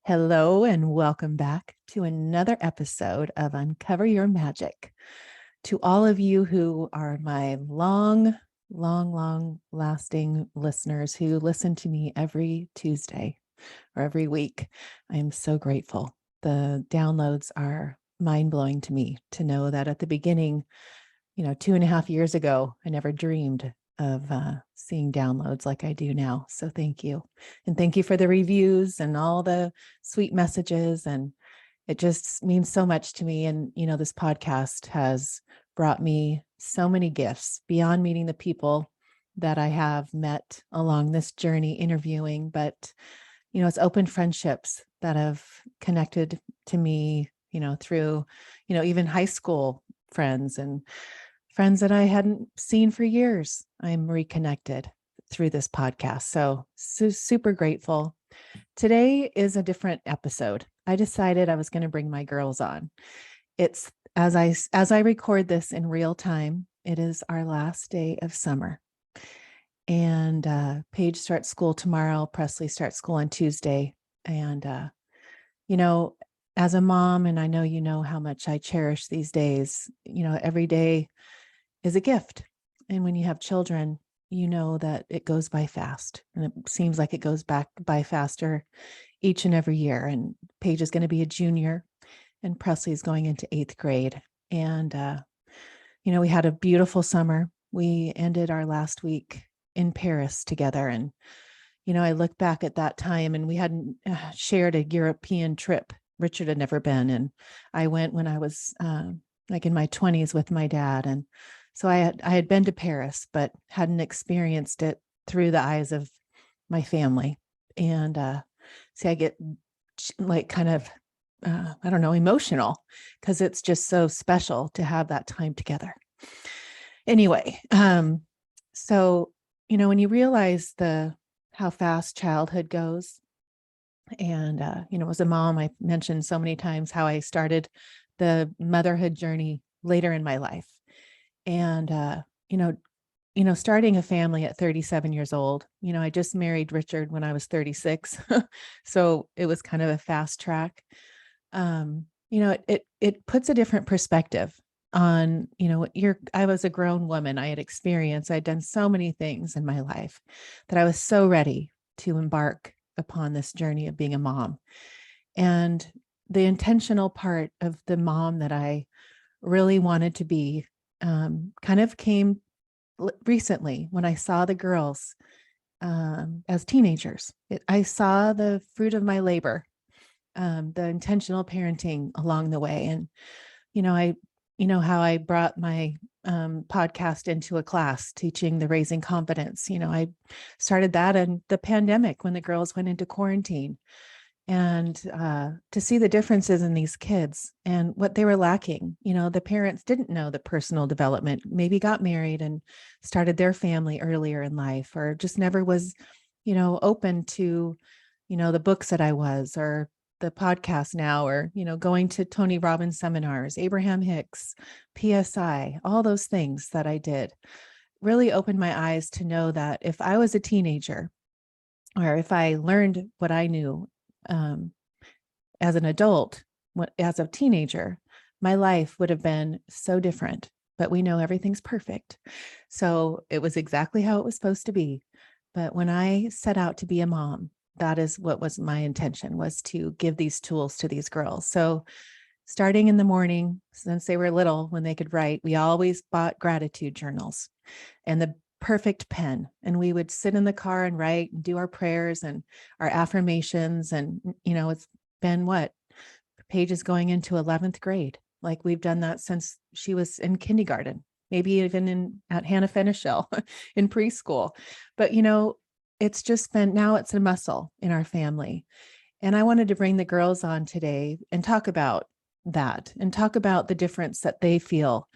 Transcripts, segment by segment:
Hello, and welcome back to another episode of Uncover Your Magic. To all of you who are my long lasting listeners who listen to me every Tuesday or every week, I am so grateful. The downloads are mind blowing to me to know that at the beginning, 2.5 years ago, I never dreamed of seeing downloads like I do now. So thank you. And thank you for the reviews and all the sweet messages. And it just means so much to me. And, this podcast has brought me so many gifts beyond meeting the people that I have met along this journey interviewing. But, it's open friendships that have connected to me, through, even high school friends and friends that I hadn't seen for years. I'm reconnected through this podcast. So super grateful. Today is a different episode. I decided I was going to bring my girls on. It's as I record this in real time, it is our last day of summer. And Paige starts school tomorrow. Presley starts school on Tuesday. And as a mom, and I know you know how much I cherish these days, every day is a gift. And when you have children, you know that it goes by fast. And it seems like it goes by faster each and every year. And Paige is going to be a junior and Presley is going into 8th grade. And, we had a beautiful summer. We ended our last week in Paris together. And, I look back at that time and we hadn't shared a European trip. Richard had never been. And I went when I was like in my 20s with my dad. And so I had been to Paris, but hadn't experienced it through the eyes of my family. And I get like kind of, emotional because it's just so special to have that time together. Anyway, so, when you realize how fast childhood goes, and, as a mom, I mentioned so many times how I started the motherhood journey later in my life. And, starting a family at 37 years old, I just married Richard when I was 36. So it was kind of a fast track. It puts a different perspective on, I was a grown woman. I had experience. I'd done so many things in my life that I was so ready to embark upon this journey of being a mom. And the intentional part of the mom that I really wanted to be kind of came recently when I saw the girls as teenagers. I saw the fruit of my labor, the intentional parenting along the way. And, how I brought my podcast into a class teaching the raising confidence. I started that in the pandemic when the girls went into quarantine. And to see the differences in these kids and what they were lacking. The parents didn't know the personal development, maybe got married and started their family earlier in life, or just never was, open to, the books that I was, or the podcast now, or, going to Tony Robbins seminars, Abraham Hicks, PSI, all those things that I did really opened my eyes to know that if I was a teenager, or if I learned what I knew as an adult, as a teenager, my life would have been so different, but we know everything's perfect. So it was exactly how it was supposed to be. But when I set out to be a mom, that is what was my intention, was to give these tools to these girls. So starting in the morning, since they were little, when they could write, we always bought gratitude journals and the perfect pen. And we would sit in the car and write and do our prayers and our affirmations. And, it's been Paige is going into 11th grade. Like we've done that since she was in kindergarten, maybe even at Hannah Fenichel in preschool. But, it's just been, now it's a muscle in our family. And I wanted to bring the girls on today and talk about that and talk about the difference that they feel,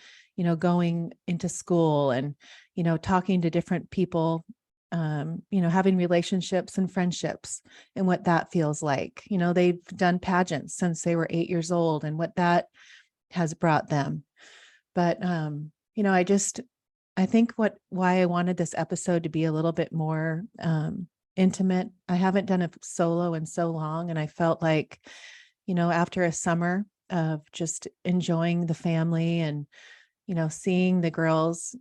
going into school and, talking to different people, having relationships and friendships and what that feels like. They've done pageants since they were 8 years old and what that has brought them. But, I think why I wanted this episode to be a little bit more intimate. I haven't done a solo in so long. And I felt like, after a summer of just enjoying the family and, seeing the girls,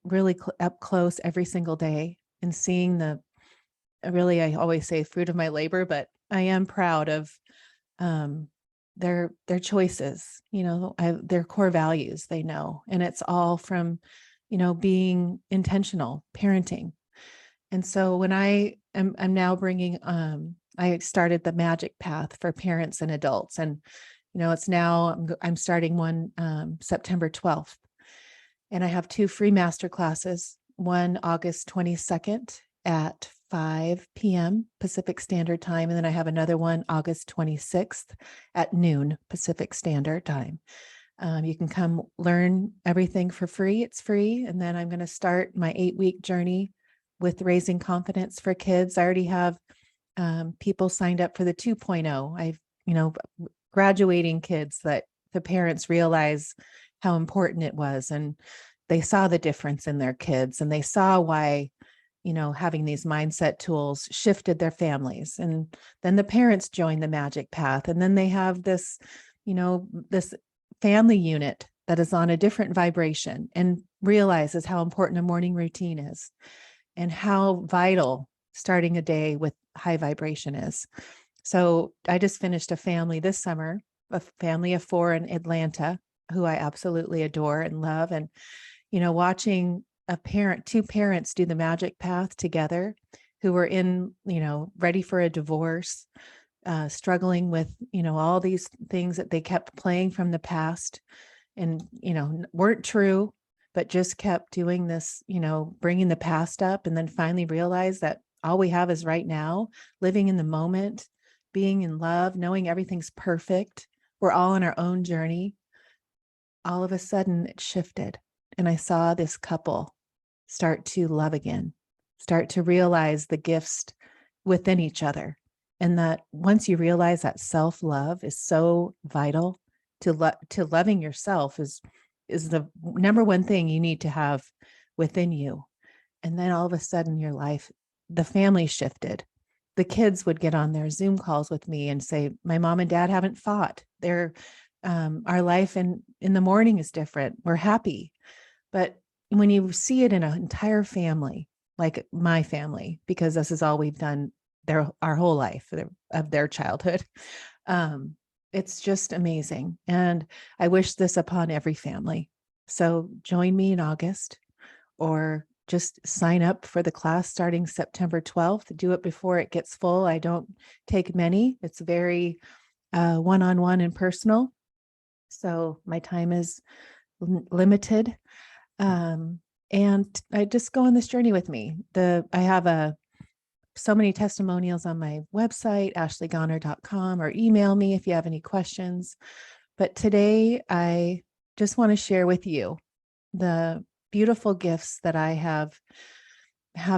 really up close every single day and seeing really, I always say fruit of my labor, but I am proud of um, their choices, their core values they know. And it's all from, being intentional parenting. And so when I'm now bringing, I started the Magic Path for parents and adults. And, it's now, I'm starting one September 12th. And I have 2 free master classes, one August 22nd at 5 p.m. Pacific Standard Time. And then I have another one August 26th at noon Pacific Standard Time. You can come learn everything for free. It's free. And then I'm going to start my 8-week journey with raising confidence for kids. I already have people signed up for the 2.0. I've, graduating kids that the parents realize how important it was. And they saw the difference in their kids and they saw why, having these mindset tools shifted their families. And then the parents join the Magic Path. And then they have this, this family unit that is on a different vibration and realizes how important a morning routine is and how vital starting a day with high vibration is. So I just finished a family this summer, a family of 4 in Atlanta, who I absolutely adore and love. And, watching two parents do the Magic Path together who were in, ready for a divorce, struggling with, all these things that they kept playing from the past and, weren't true, but just kept doing this, bringing the past up and then finally realized that all we have is right now, living in the moment, being in love, knowing everything's perfect. We're all on our own journey. All of a sudden it shifted. And I saw this couple start to love again, start to realize the gifts within each other. And that once you realize that self-love is so vital to loving yourself is the number one thing you need to have within you. And then all of a sudden your life, the family shifted. The kids would get on their Zoom calls with me and say, my mom and dad haven't fought. Our life in the morning is different. We're happy. But when you see it in an entire family, like my family, because this is all we've done our whole life of their childhood, it's just amazing. And I wish this upon every family. So join me in August or just sign up for the class starting September 12th. Do it before it gets full. I don't take many. It's very one-on-one and personal. So my time is limited. And I just go on this journey with me. I have so many testimonials on my website, ashleygonor.com, or email me if you have any questions. But today I just want to share with you the beautiful gifts that I have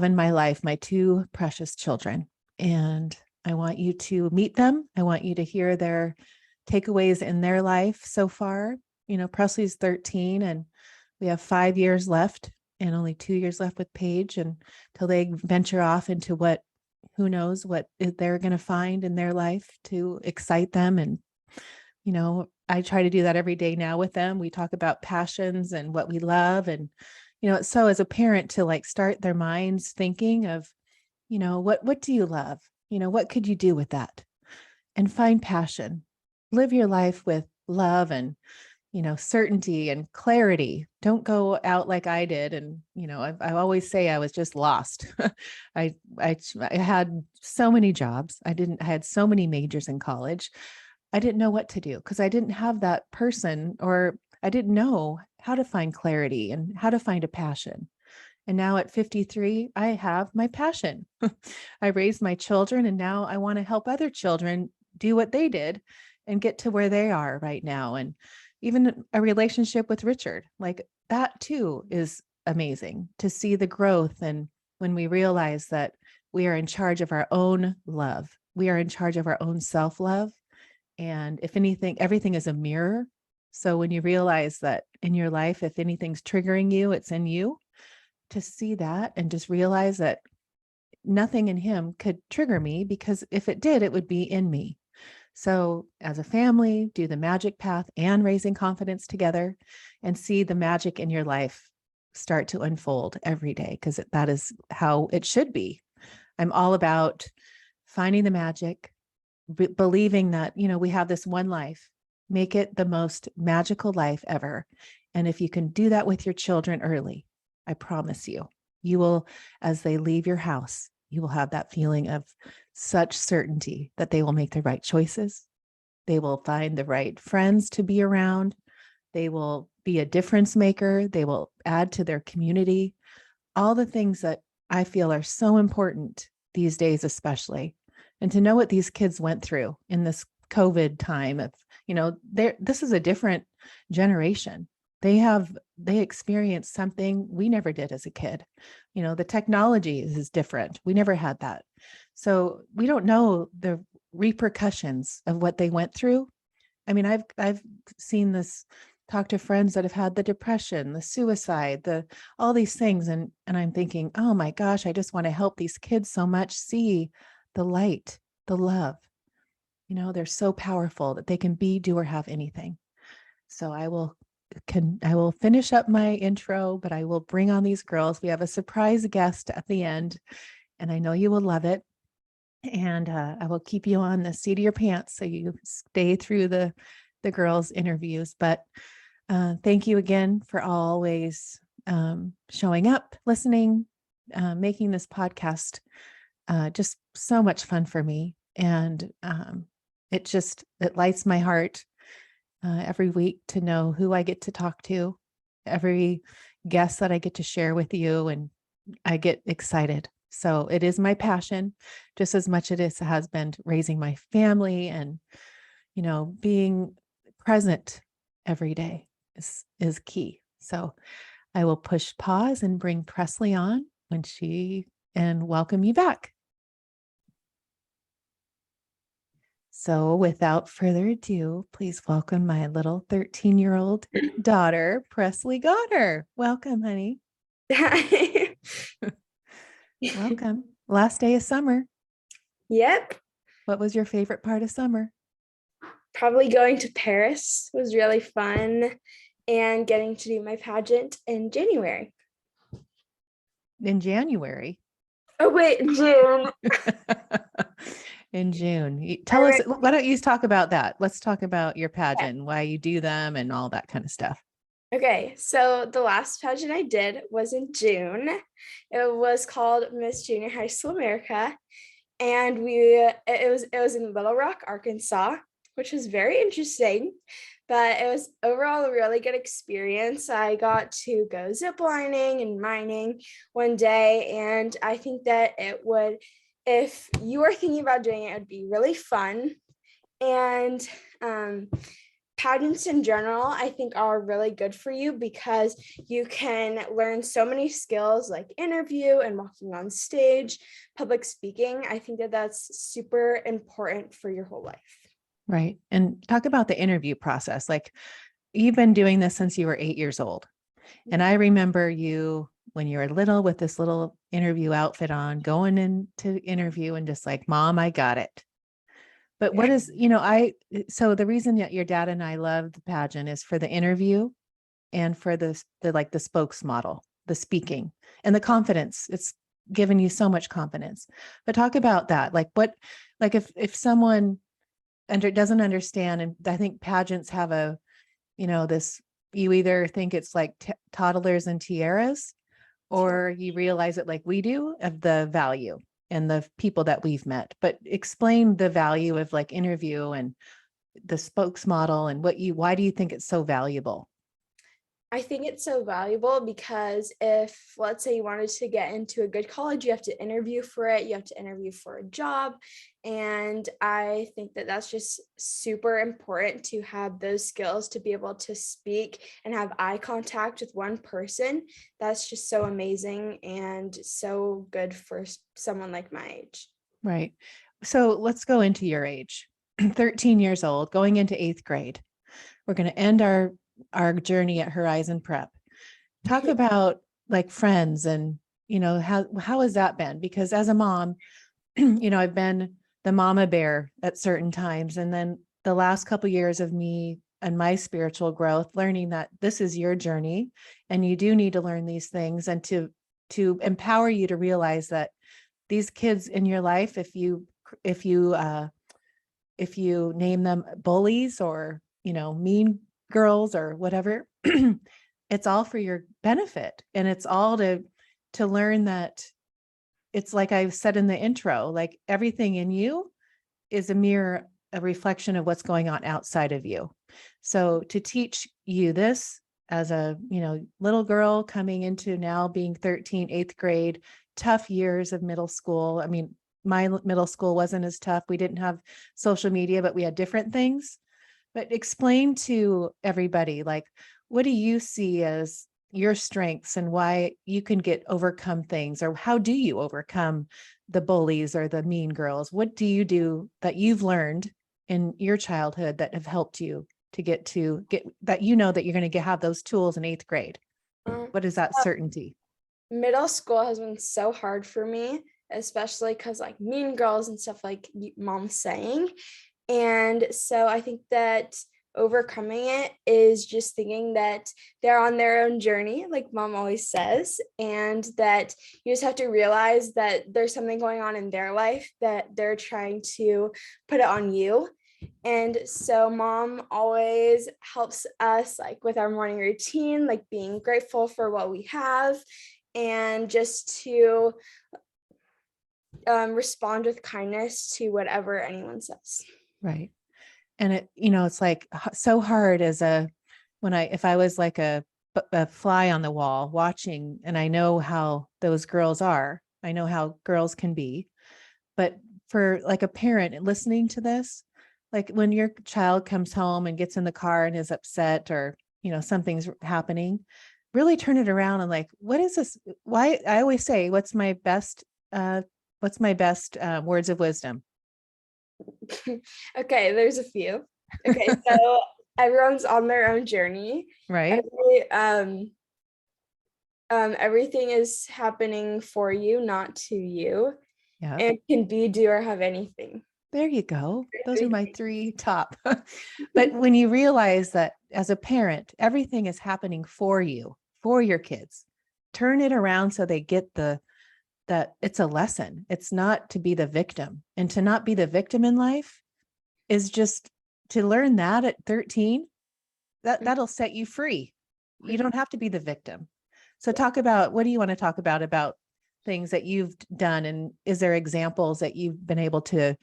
in my life, my 2 precious children. And I want you to meet them. I want you to hear their takeaways in their life so far. Presley's 13 and we have 5 years left and only 2 years left with Paige until they venture off into who knows what they're going to find in their life to excite them. And, I try to do that every day now with them. We talk about passions and what we love. And, so as a parent to start their minds thinking of, what do you love? What could you do with that? And find passion, live your life with love and, certainty and clarity. Don't go out like I did. And, I always say I was just lost. I had so many jobs. I had so many majors in college. I didn't know what to do because I didn't have that person, or I didn't know how to find clarity and how to find a passion. And now at 53, I have my passion. I raised my children and now I want to help other children do what they did and get to where they are right now. And even a relationship with Richard, like that too is amazing to see the growth. And when we realize that we are in charge of our own love, we are in charge of our own self-love. And if anything, everything is a mirror. So when you realize that in your life, if anything's triggering you, it's in you, to see that and just realize that nothing in him could trigger me, because if it did, it would be in me. So as a family, do the magic path and raising confidence together, and see the magic in your life start to unfold every day, because that is how it should be. I'm all about finding the magic, believing that, we have this one life. Make it the most magical life ever. And if you can do that with your children early, I promise you will, as they leave your house, you will have that feeling of such certainty that they will make the right choices. They will find the right friends to be around. They will be a difference maker. They will add to their community. All the things that I feel are so important these days, especially. And to know what these kids went through in this COVID time of, this is a different generation. They experienced something we never did as a kid. The technology is different. We never had that. So we don't know the repercussions of what they went through. I mean, I've seen this, talk to friends that have had the depression, the suicide, all these things. And I'm thinking, oh my gosh, I just want to help these kids so much see the light, the love. They're so powerful that they can be, do, or have anything. So I will finish up my intro, but I will bring on these girls. We have a surprise guest at the end, and I know you will love it. And I will keep you on the seat of your pants so you stay through the girls' interviews. But thank you again for always showing up, listening, making this podcast just so much fun for me. And it lights my heart every week to know who I get to talk to, every guest that I get to share with you, and I get excited. So it is my passion, just as much as it has been raising my family, and, being present every day is key. So I will push pause and bring Presley on and welcome you back. So without further ado, please welcome my little 13-year-old daughter, Presley Gonor. Welcome, honey. Hi. Welcome. Last day of summer. Yep. What was your favorite part of summer? Probably going to Paris was really fun, and getting to do my pageant in January. In January? Oh, wait, June. In June. Tell us, why don't you talk about that? Let's talk about your pageant and why you do them and all that kind of stuff. Okay, so the last pageant I did was in June. It was called Miss Junior High School America, and it was in Little Rock, Arkansas, which was very interesting, but it was overall a really good experience. I got to go ziplining and mining one day, and I think that if you are thinking about doing it, it would be really fun. And pageants in general, I think, are really good for you because you can learn so many skills like interview and walking on stage, public speaking. I think that that's super important for your whole life. Right. And talk about the interview process. Like, you've been doing this since you were 8 years old. And I remember you when you were little with this little interview outfit on, going into interview and just like, Mom, I got it. But what is, so the reason that your dad and I love the pageant is for the interview and for the spokes model, the speaking and the confidence. It's given you so much confidence. But talk about that. Like if someone doesn't understand, and I think pageants have this, you either think it's like toddlers and tiaras, or you realize it like we do of the value and the people that we've met. But explain the value of like interview and the spokes model and why do you think it's so valuable? I think it's so valuable because if, let's say, you wanted to get into a good college, you have to interview for it, you have to interview for a job. And I think that that's just super important to have those skills to be able to speak and have eye contact with one person. That's just so amazing and so good for someone like my age. Right. So let's go into your age. 13 years old, going into 8th grade. We're going to end our journey at Horizon Prep. Talk about like friends and, how has that been? Because as a mom, I've been the mama bear at certain times. And then the last couple of years of me and my spiritual growth, learning that this is your journey and you do need to learn these things, and to empower you to realize that these kids in your life, if you name them bullies or, mean girls or whatever, it's all for your benefit. And it's all to learn that it's like I said in the intro, like everything in you is a reflection of what's going on outside of you. So to teach you this as a, little girl coming into now being 13, 8th grade, tough years of middle school. I mean, my middle school wasn't as tough. We didn't have social media, but we had different things. But explain to everybody, like, what do you see as your strengths and why you can overcome things, or how do you overcome the bullies or the mean girls? What do you do that you've learned in your childhood that have helped you to get that, that you're going to have those tools in 8th grade? What is that certainty? Middle school has been so hard for me, especially because like mean girls and stuff like mom's saying. And so I think that overcoming it is just thinking that they're on their own journey, like mom always says, and that you just have to realize that there's something going on in their life that they're trying to put it on you. And so mom always helps us like with our morning routine, like being grateful for what we have, and just to respond with kindness to whatever anyone says. Right. And it's like so hard if I was like a fly on the wall watching, and I know how those girls are, I know how girls can be, but for like a parent listening to this, like when your child comes home and gets in the car and is upset, or, something's happening, really turn it around and like, what is this? Why? I always say, what's my best words of wisdom? Okay, there's a few. Okay, so everyone's on their own journey. Right. Everything is happening for you, not to you. Yeah. It can be, do, or have anything. There you go. Those are my 3 top. But when you realize that as a parent, everything is happening for you, for your kids, turn it around so they get that it's a lesson. It's not to be the victim, and to not be the victim in life is just to learn that at 13, that'll set you free. You don't have to be the victim. So what do you want to talk about things that you've done? And is there examples that you've been able to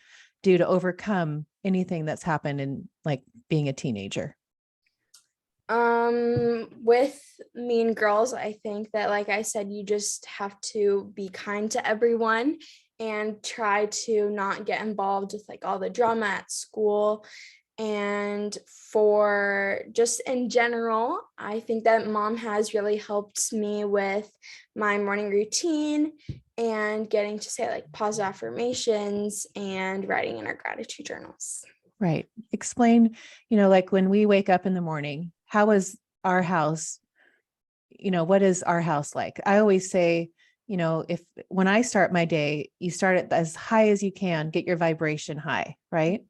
do to overcome anything that's happened in like being a teenager? With mean girls, I think that, like I said, you just have to be kind to everyone and try to not get involved with like all the drama at school. And for just in general, I think that mom has really helped me with my morning routine and getting to say like positive affirmations and writing in our gratitude journals. Right. Explain, like when we wake up in the morning, how is our house? What is our house like? I always say, when I start my day, you start it as high as you can, get your vibration high, right?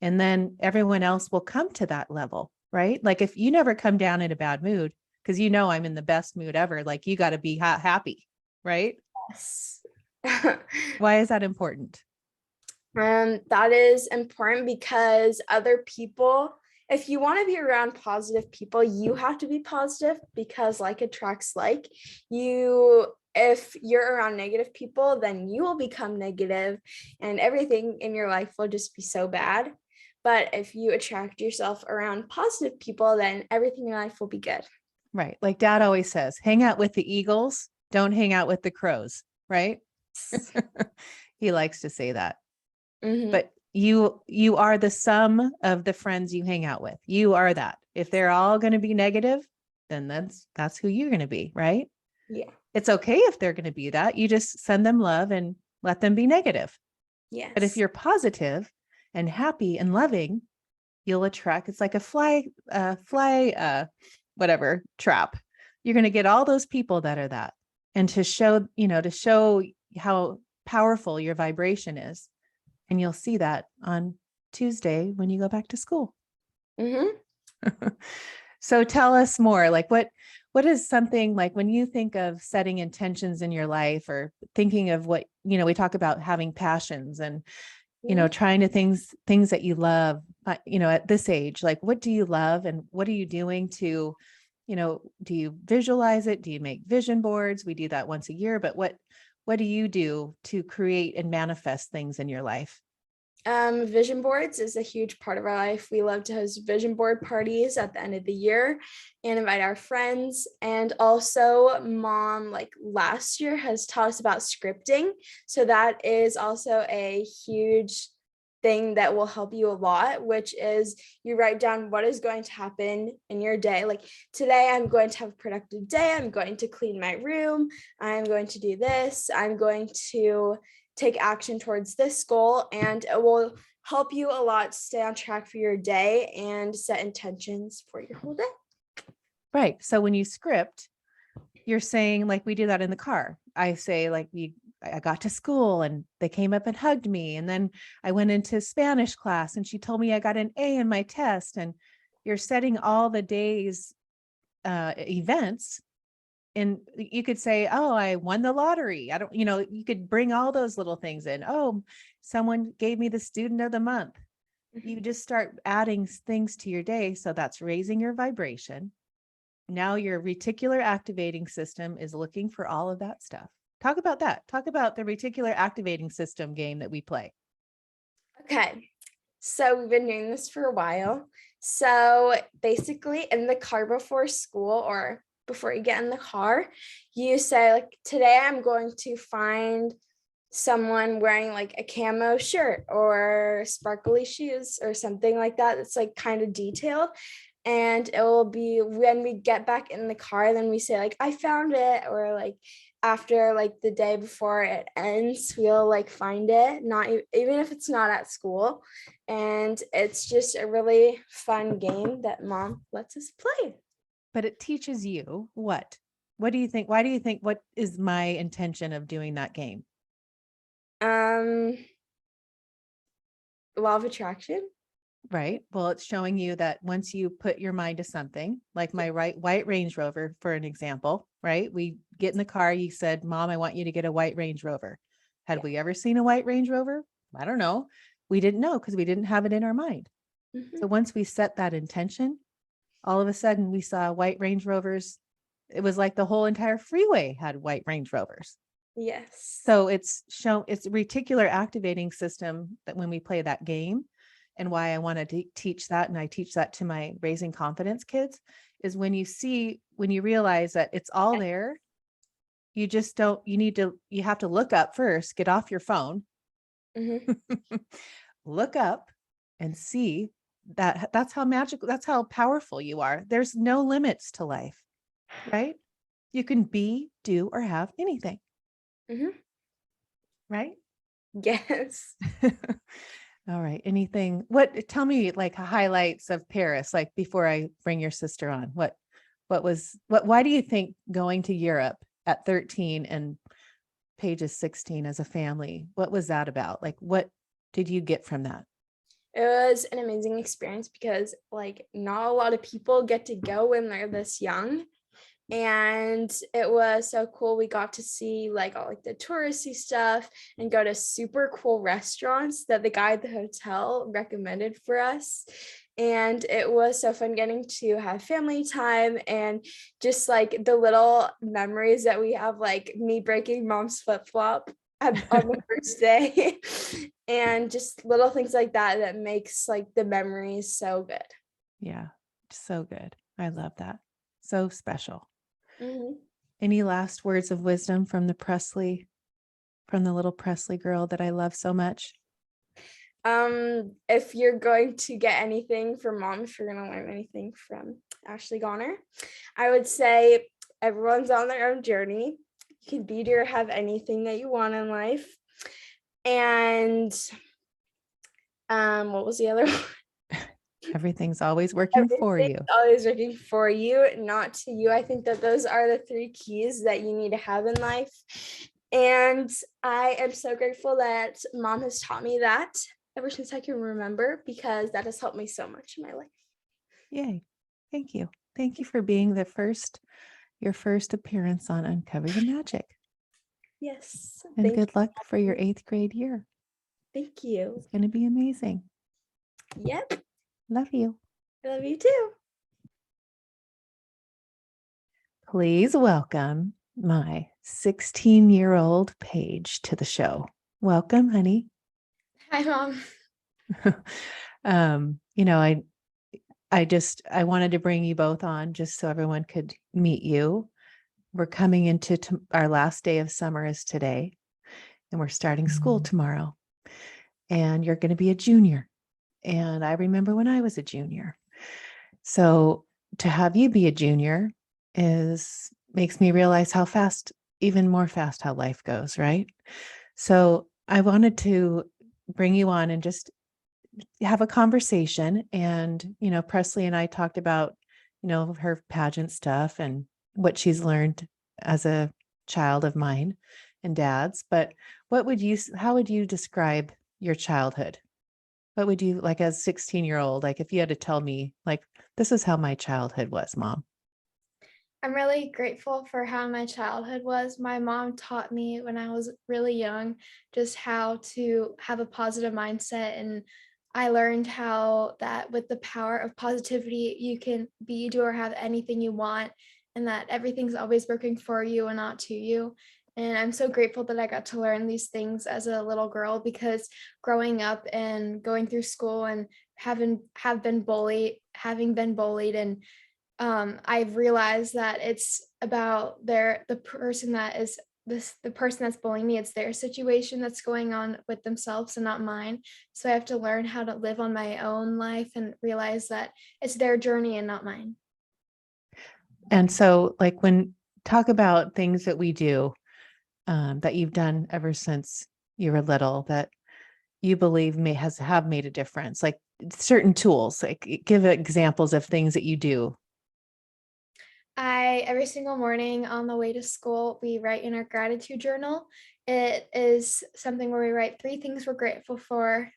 And then everyone else will come to that level, right? Like if you never come down in a bad mood, because I'm in the best mood ever, like you got to be happy, right? Yes. Why is that important? That is important because other people, if you want to be around positive people, you have to be positive, because like attracts like. If you're around negative people, then you will become negative and everything in your life will just be so bad. But if you attract yourself around positive people, then everything in your life will be good. Right. Like dad always says, hang out with the eagles, don't hang out with the crows, right? He likes to say that. Mm-hmm. But you are the sum of the friends you hang out with. You are that. If they're all going to be negative, then that's who you're going to be, right? Yeah. It's okay if they're going to be that. You just send them love and let them be negative. Yes. But if you're positive and happy and loving, you'll attract. It's like a fly whatever trap. You're going to get all those people that are that. and to show how powerful your vibration is. And you'll see that on Tuesday when you go back to school. Mm-hmm. So tell us more, like what is something like when you think of setting intentions in your life, or thinking of what, we talk about having passions and, trying to things that you love, at this age, like what do you love and what are you doing to, do you visualize it? Do you make vision boards? We do that once a year, but what do you do to create and manifest things in your life? Vision boards is a huge part of our life. We love to host vision board parties at the end of the year and invite our friends. And also, mom, like last year, has taught us about scripting. So that is also a huge thing that will help you a lot, which is you write down what is going to happen in your day. Like today, I'm going to have a productive day. I'm going to clean my room. I'm going to do this. I'm going to take action towards this goal, and it will help you a lot to stay on track for your day and set intentions for your whole day. Right. So when you script, you're saying, like, we do that in the car. I say, like, I got to school and they came up and hugged me. And then I went into Spanish class and she told me I got an A in my test. And you're setting all the day's events. And you could say, oh, I won the lottery. I don't, you could bring all those little things in. Oh, someone gave me the student of the month. You just start adding things to your day. So that's raising your vibration. Now your reticular activating system is looking for all of that stuff. Talk about that. Talk about the reticular activating system game that we play. Okay. So we've been doing this for a while. So basically, in the car before school, or before you get in the car, you say, like, today I'm going to find someone wearing like a camo shirt or sparkly shoes or something like that. It's like kind of detailed. And it will be when we get back in the car, then we say, like, I found it, or like after like the day before it ends, we'll like find it, not even if it's not at school. And it's just a really fun game that mom lets us play. But it teaches you what? What do you think? Why do you think, what is my intention of doing that game? Law of attraction. Right. Well, it's showing you that once you put your mind to something, like my white Range Rover, for an example, right? We get in the car. You said, Mom, I want you to get a white Range Rover. Had we ever seen a white Range Rover? I don't know. We didn't know because we didn't have it in our mind. So once we set that intention, all of a sudden we saw white Range Rovers. It was like the whole entire freeway had white Range Rovers. Yes. So it's a reticular activating system that when we play that game, and why I wanted to teach that, and I teach that to my Raising Confidence kids, is when you realize that it's all there, you just don't, you have to look up first, get off your phone, look up and see that's how magical, that's how powerful you are. There's no limits to life, right? You can be, do, or have anything. Right? Yes. All right. Anything, tell me like highlights of Paris, like before I bring your sister on, why do you think going to Europe at 13 and Paige is 16 as a family, what was that about? Like, what did you get from that? It was an amazing experience because like not a lot of people get to go when they're this young. And it was so cool. We got to see like all like the touristy stuff and go to super cool restaurants that the guy at the hotel recommended for us. And it was so fun getting to have family time and just like the little memories that we have, like me breaking mom's flip-flop on the first day and just little things like that that makes like the memories so good. Yeah, so good. I love that. So special. Mm-hmm. Any last words of wisdom from the little Presley girl that I love so much? If you're going to get anything from mom, if you're going to learn anything from Ashley Gonor, I would say everyone's on their own journey. You can be, do, or have anything that you want in life. And what was the other one? Everything's always working for Everything's you. always working for you, not to you. I think that those are the three keys that you need to have in life. And I am so grateful that mom has taught me that ever since I can remember, because that has helped me so much in my life. Yay. Thank you. Thank you for being your first appearance on Uncover Your Magic. Yes. And Thank good luck for your you. 8th grade year. Thank you. It's going to be amazing. Yep. Love you. I love you too. Please welcome my 16-year-old Paige to the show. Welcome, honey. Hi, Mom. You know, I wanted to bring you both on just so everyone could meet you. We're coming into our last day of summer is today, and we're starting school tomorrow. And you're going to be a junior. And I remember when I was a junior. So to have you be a junior makes me realize how fast, even more fast, how life goes, right? So I wanted to bring you on and just have a conversation. And, Presley and I talked about, her pageant stuff and what she's learned as a child of mine and dad's. But how would you describe your childhood? What would you like as 16-year-old, like if you had to tell me, like, this is how my childhood was, Mom? I'm really grateful for how my childhood was. My mom taught me when I was really young just how to have a positive mindset. And I learned how that with the power of positivity, you can be, do, or have anything you want, and that everything's always working for you and not to you. And I'm so grateful that I got to learn these things as a little girl, because growing up and going through school and having been bullied, and I've realized that it's about the person that's bullying me. It's their situation that's going on with themselves and not mine. So I have to learn how to live on my own life and realize that it's their journey and not mine. And so, like, talk about things that we do that you've done ever since you were little that you believe have made a difference, like certain tools, like give examples of things that you do. Every single morning on the way to school, we write in our gratitude journal. It is something where we write three things we're grateful for,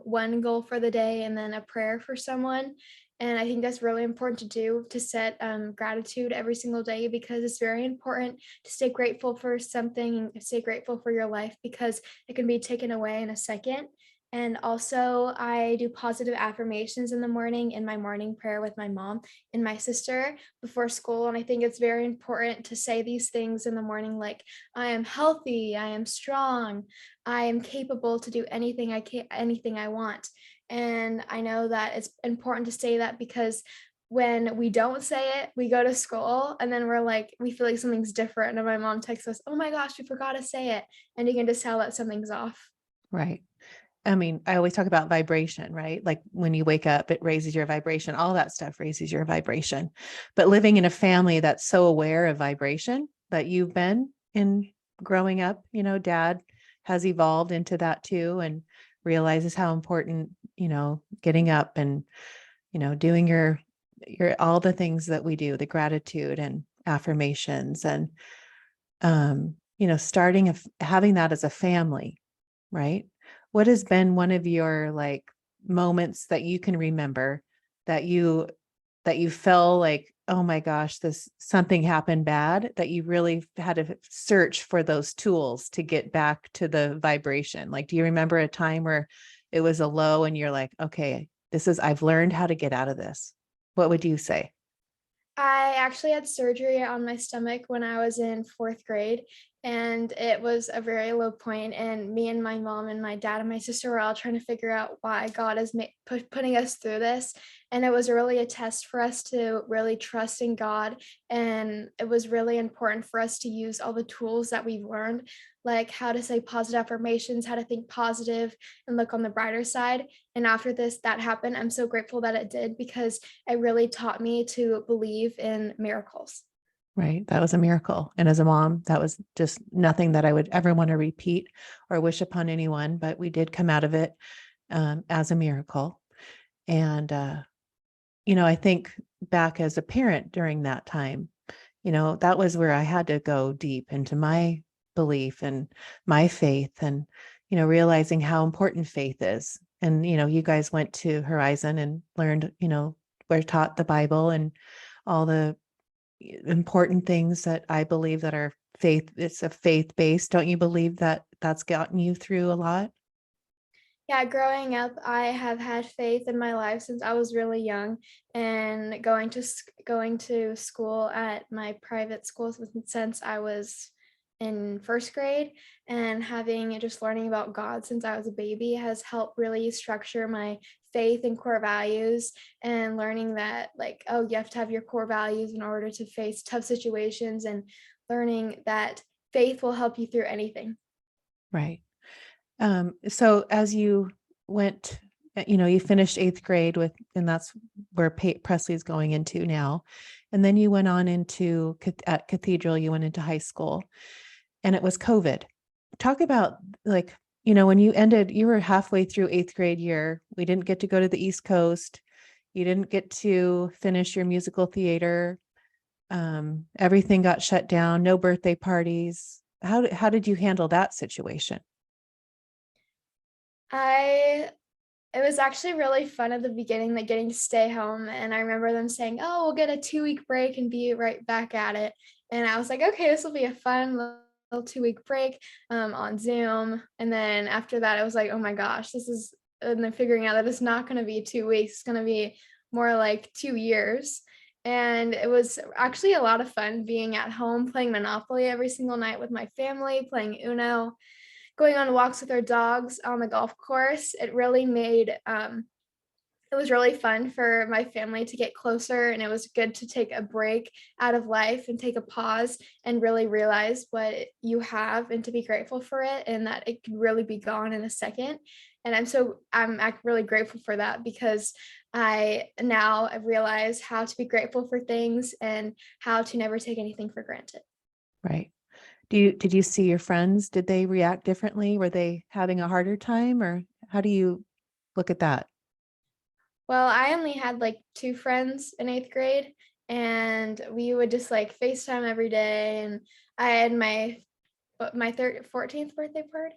one goal for the day, and then a prayer for someone. And I think that's really important to do, to set gratitude every single day, because it's very important to stay grateful for something and stay grateful for your life, because it can be taken away in a second. And also, I do positive affirmations in the morning in my morning prayer with my mom and my sister before school. And I think it's very important to say these things in the morning, like, I am healthy, I am strong, I am capable to do anything I want. And I know that it's important to say that, because when we don't say it, we go to school and then we feel like something's different. And my mom texts us, oh my gosh, we forgot to say it. And you can just tell that something's off. Right. I mean, I always talk about vibration, right? Like when you wake up, it raises your vibration. All that stuff raises your vibration. But living in a family that's so aware of vibration that you've been in growing up, dad has evolved into that too, and realizes how important, getting up and, doing your all the things that we do, the gratitude and affirmations and having that as a family, right? What has been one of your like moments that you can remember that you felt like, oh my gosh, this something happened bad, that you really had to search for those tools to get back to the vibration? Like, do you remember a time where it was a low and you're like, okay, I've learned how to get out of this? What would you say? I actually had surgery on my stomach when I was in fourth grade, and it was a very low point. And me and my mom and my dad and my sister were all trying to figure out why God is putting us through this. And it was really a test for us to really trust in God. And it was really important for us to use all the tools that we've learned, like how to say positive affirmations, how to think positive and look on the brighter side. And after that happened, I'm so grateful that it did, because it really taught me to believe in miracles. Right. That was a miracle. And as a mom, that was just nothing that I would ever want to repeat or wish upon anyone, but we did come out of it as a miracle. And, I think back as a parent during that time, that was where I had to go deep into my belief and my faith and, realizing how important faith is. And, you guys went to Horizon and learned, were taught the Bible and all the important things that I believe that are it's a faith based. Don't you believe that that's gotten you through a lot? Yeah, growing up, I have had faith in my life since I was really young, and going to school at my private school since I was in first grade, and having just learning about God since I was a baby has helped really structure my faith and core values, and learning that, like, oh, you have to have your core values in order to face tough situations, and learning that faith will help you through anything. Right. So as you went, you finished eighth grade and that's where Presley's going into now. And then you went on into at Cathedral, you went into high school and it was COVID. Talk about like, when you were halfway through eighth grade year. We didn't get to go to the East Coast. You didn't get to finish your musical theater. Everything got shut down, no birthday parties. How did you handle that situation? I It was actually really fun at the beginning, like getting to stay home. And I remember them saying, "Oh, we'll get a 2 week break and be right back at it." And I was like, "Okay, this will be a fun little 2 week break on Zoom." And then after that, I was like, "Oh my gosh, this is," and then figuring out that it's not going to be 2 weeks, it's going to be more like 2 years. And it was actually a lot of fun being at home, playing Monopoly every single night with my family, playing Uno, going on walks with our dogs on the golf course. It was really fun for my family to get closer, and it was good to take a break out of life and take a pause and really realize what you have and to be grateful for it, and that it could really be gone in a second. And really grateful for that, because I now realize how to be grateful for things and how to never take anything for granted. Right. Did you see your friends? Did they react differently? Were they having a harder time or how do you look at that? Well, I only had like 2 friends in 8th grade, and we would just, like, FaceTime every day, and I had my 14th birthday party,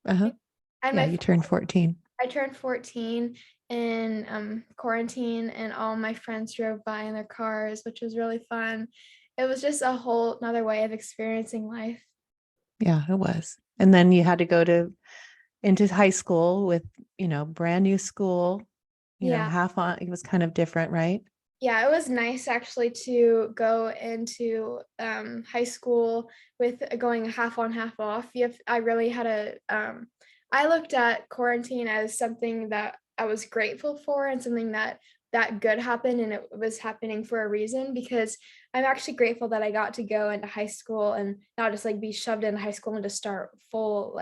I Uh-huh. think. I had Yeah, my you turned 14. I turned 14 in, quarantine, and all my friends drove by in their cars, which was really fun. It was just a whole another way of experiencing life. Yeah, it was. And then you had to go into high school with, brand new school, Yeah. half on, it was kind of different, right? Yeah, it was nice actually to go into high school with going half on, half off. I really had I looked at quarantine as something that I was grateful for, and something that good happened, and it was happening for a reason, because I'm actually grateful that I got to go into high school and not just like be shoved into high school and just start full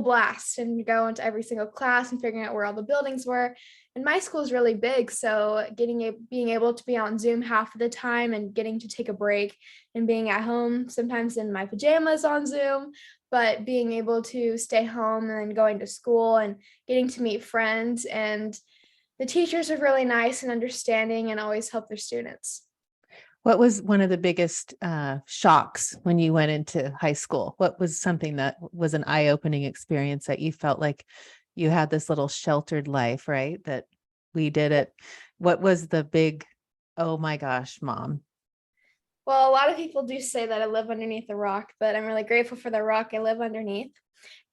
blast and go into every single class and figuring out where all the buildings were. And my school is really big, so being able to be on Zoom half of the time and getting to take a break and being at home sometimes in my pajamas on Zoom, but being able to stay home and then going to school and getting to meet friends, and the teachers are really nice and understanding and always help their students. What was one of the biggest shocks when you went into high school? What was something that was an eye-opening experience that you felt like you had this little sheltered life, right? That we did it. What was the big, oh my gosh, mom? Well, a lot of people do say that I live underneath a rock, but I'm really grateful for the rock I live underneath.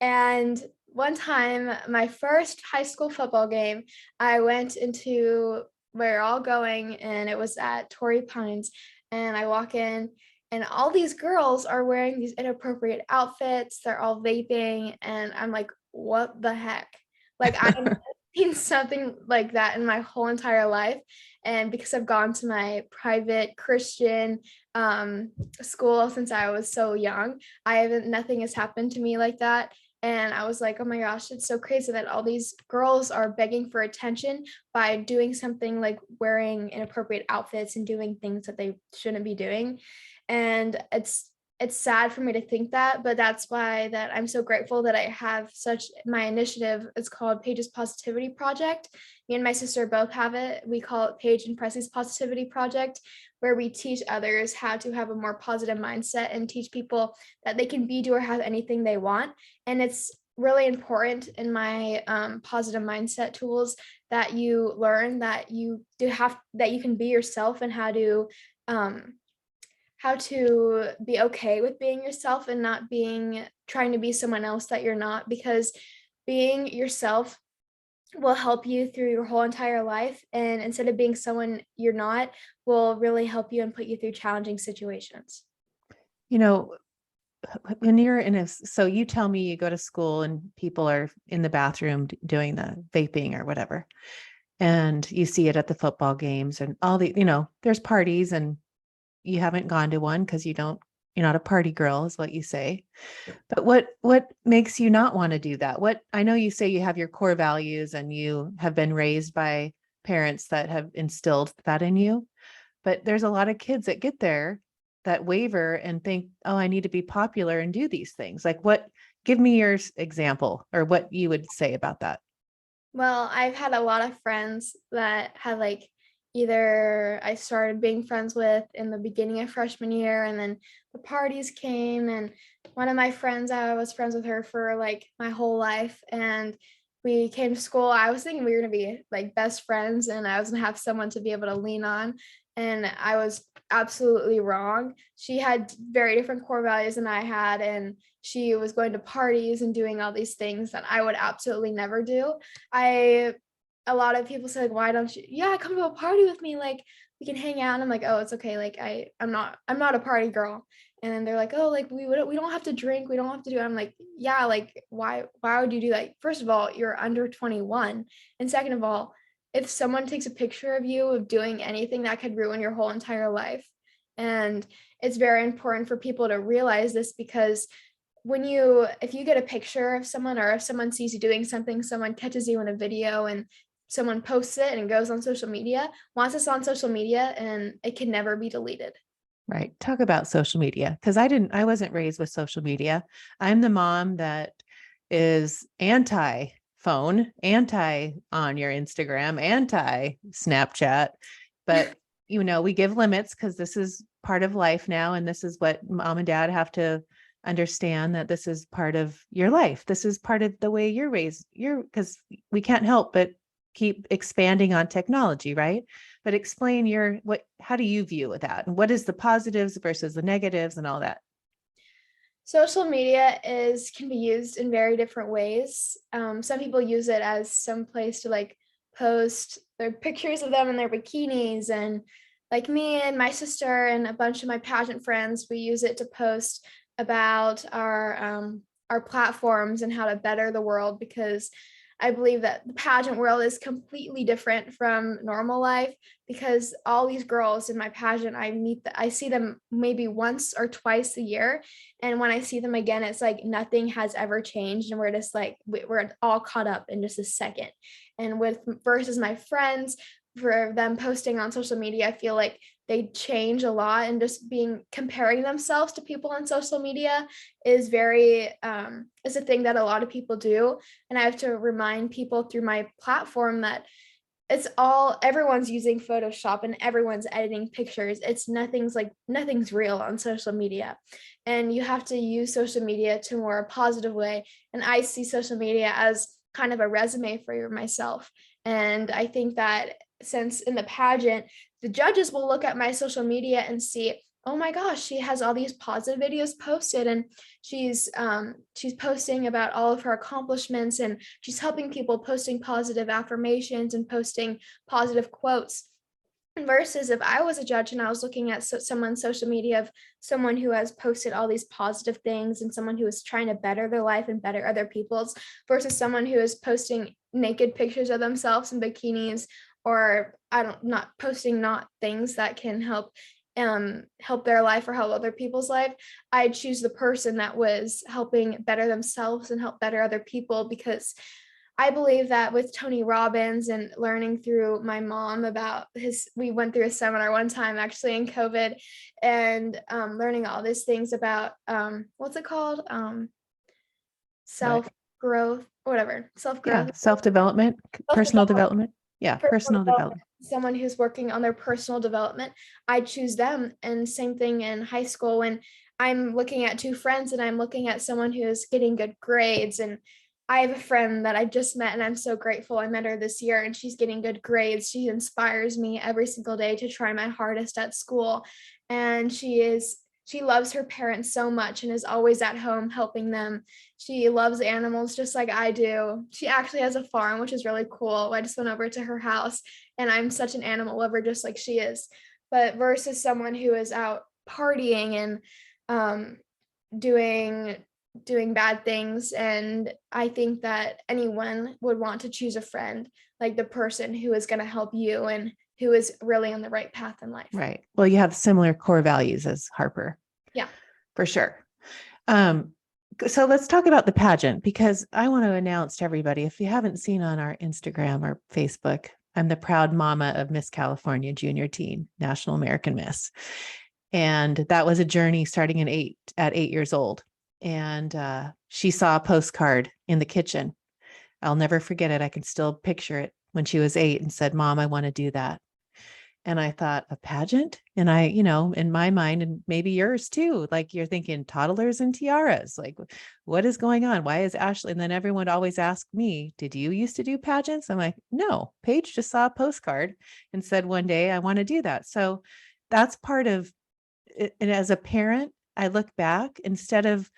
And one time, my first high school football game, I went into where we're all going, and it was at Torrey Pines. And I walk in, and all these girls are wearing these inappropriate outfits. They're all vaping, and I'm like, what the heck? Like, I haven't seen something like that in my whole entire life. And because I've gone to my private Christian school since I was so young, nothing has happened to me like that. And I was like, oh my gosh, it's so crazy that all these girls are begging for attention by doing something like wearing inappropriate outfits and doing things that they shouldn't be doing. And it's sad for me to think that, but that's why that I'm so grateful that I have such my initiative. It's called Paige's Positivity Project. Me and my sister both have it. We call it Paige and Presley's Positivity Project, where we teach others how to have a more positive mindset and teach people that they can be, do, or have anything they want. And it's really important in my positive mindset tools that you learn that you do have that you can be yourself, and um, how to be okay with being yourself and not being trying to be someone else that you're not, because being yourself will help you through your whole entire life, and instead of being someone you're not, will really help you and put you through challenging situations. You know, when you're in a, so you tell me you go to school and people are in the bathroom doing the vaping or whatever, and you see it at the football games and all the, there's parties and you haven't gone to one because you're not a party girl is what you say. But what makes you not want to do that? What, I know you say you have your core values and you have been raised by parents that have instilled that in you, but there's a lot of kids that get there that waver and think, oh, I need to be popular and do these things. Like what, give me your example or what you would say about that. Well, I've had a lot of friends that had like either I started being friends with in the beginning of freshman year, and then the parties came, and one of my friends, I was friends with her for like my whole life, and we came to school. I was thinking we were gonna be like best friends and I was gonna have someone to be able to lean on. And I was absolutely wrong. She had very different core values than I had, and she was going to parties and doing all these things that I would absolutely never do. I A lot of people say like, why don't you, yeah, come to a party with me, like we can hang out. And I'm like, oh, it's okay, like I'm not a party girl. And then they're like, oh, like we don't have to drink, we don't have to do it. I'm like, yeah, like why would you do that? First of all, you're under 21, and second of all, if someone takes a picture of you of doing anything, that could ruin your whole entire life. And it's very important for people to realize this, because if you get a picture of someone, or if someone sees you doing something, someone catches you in a video and someone posts it and it goes on social media, once it's on social media, and it can never be deleted. Right. Talk about social media. Cause I wasn't raised with social media. I'm the mom that is anti phone, anti on your Instagram, anti Snapchat. But, we give limits because this is part of life now. And this is what mom and dad have to understand, that this is part of your life. This is part of the way you're raised. Because we can't help but keep expanding on technology, right? But explain how do you view that? And what is the positives versus the negatives and all that? Social media can be used in very different ways. Some people use it as some place to like post their pictures of them in their bikinis, and like me and my sister and a bunch of my pageant friends, we use it to post about our platforms and how to better the world, because I believe that the pageant world is completely different from normal life, because all these girls in my pageant, I see them maybe once or twice a year. And when I see them again, it's like nothing has ever changed. And we're just like, we're all caught up in just a second. And with versus my friends, for them posting on social media, I feel like they change a lot, and just comparing themselves to people on social media is is a thing that a lot of people do. And I have to remind people through my platform that everyone's using Photoshop and everyone's editing pictures. Nothing's real on social media, and you have to use social media to more a positive way. And I see social media as kind of a resume for myself. And I think that since in the pageant, the judges will look at my social media and see, oh my gosh, she has all these positive videos posted, and she's posting about all of her accomplishments, and she's helping people, posting positive affirmations and posting positive quotes. Versus if I was a judge and I was looking at someone's social media of someone who has posted all these positive things and someone who is trying to better their life and better other people's, versus someone who is posting naked pictures of themselves in bikinis, or not posting not things that can help their life or help other people's life, I'd choose the person that was helping better themselves and help better other people, because I believe that with Tony Robbins and learning through my mom about we went through a seminar one time actually in COVID, and learning all these things about what's it called? What? Self growth, whatever, self Yeah. growth, Self-development, self personal development, development. Yeah. personal Personal development. development. Someone who's working on their personal development, I choose them. And same thing in high school when I'm looking at two friends and I'm looking at someone who's getting good grades. And I have a friend that I just met and I'm so grateful. I met her this year and she's getting good grades. She inspires me every single day to try my hardest at school. And she loves her parents so much and is always at home helping them. She loves animals just like I do. She actually has a farm, which is really cool. I just went over to her house and I'm such an animal lover just like she is. But versus someone who is out partying and um, doing bad things. And I think that anyone would want to choose a friend, like the person who is going to help you and who is really on the right path in life. Right. Well, you have similar core values as Harper. Yeah. For sure. So let's talk about the pageant, because I want to announce to everybody, if you haven't seen on our Instagram or Facebook, I'm the proud mama of Miss California Junior Teen, National American Miss. And that was a journey starting at 8 years old. And she saw a postcard in the kitchen. I'll never forget it. I can still picture it when she was 8 and said, "Mom, I want to do that." And I thought, a pageant? And I, in my mind, and maybe yours too, like you're thinking toddlers and tiaras, like what is going on? Why is Ashley? And then everyone would always ask me, did you used to do pageants? I'm like, no, Paige just saw a postcard and said one day, I want to do that. So that's part of it. And as a parent, I look back, instead of,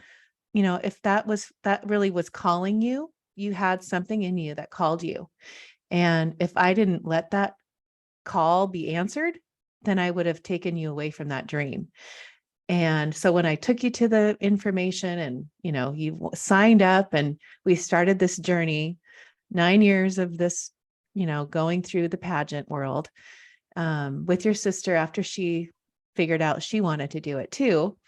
if that really was calling you, you had something in you that called you. And if I didn't let that call be answered, then I would have taken you away from that dream. And so when I took you to the information and, you signed up and we started this journey, 9 years of this, going through the pageant world, with your sister after she figured out she wanted to do it too.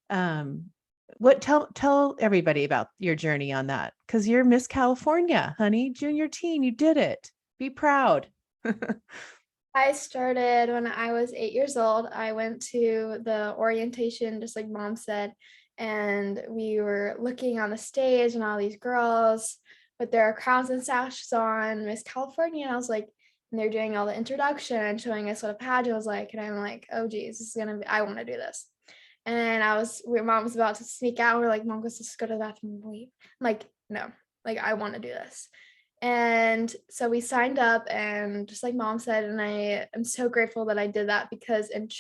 Tell everybody about your journey on that, because you're Miss California, honey, junior teen, you did it. Be proud. I started when I was 8 years old. I went to the orientation, just like mom said, and we were looking on the stage and all these girls with their crowns and sashes on, Miss California. And I was like, and they're doing all the introduction and showing us what a pageant was like. And I'm like, oh geez, this is gonna be, I want to do this. And mom was about to sneak out. We're like, mom, let's just go to the bathroom and leave. I'm like, no, like I want to do this. And so we signed up, and just like mom said, and I am so grateful that I did that because and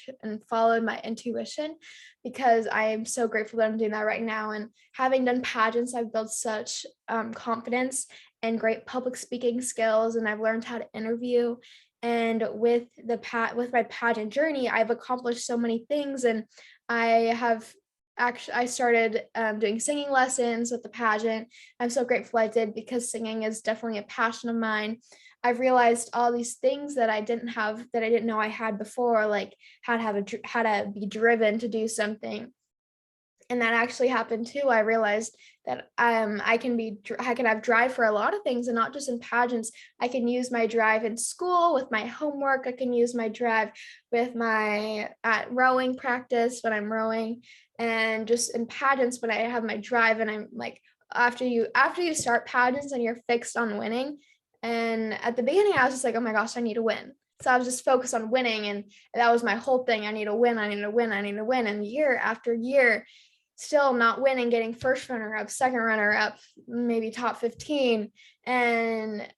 followed my intuition, because I am so grateful that I'm doing that right now. And having done pageants, I've built such confidence and great public speaking skills, and I've learned how to interview. And with with my pageant journey, I've accomplished so many things, and I started doing singing lessons with the pageant. I'm so grateful I did, because singing is definitely a passion of mine. I've realized all these things that I didn't know I had before, like how to be driven to do something. And that actually happened too. I realized that I can have drive for a lot of things, and not just in pageants. I can use my drive in school with my homework. I can use my drive with my at rowing practice when I'm rowing, and just in pageants when I have my drive. And I'm like, after you start pageants and you're fixed on winning. And at the beginning, I was just like, oh my gosh, I need to win. So I was just focused on winning, and that was my whole thing. I need to win. I need to win. I need to win. And year after year, still not winning, getting first runner up, second runner up, maybe top 15. And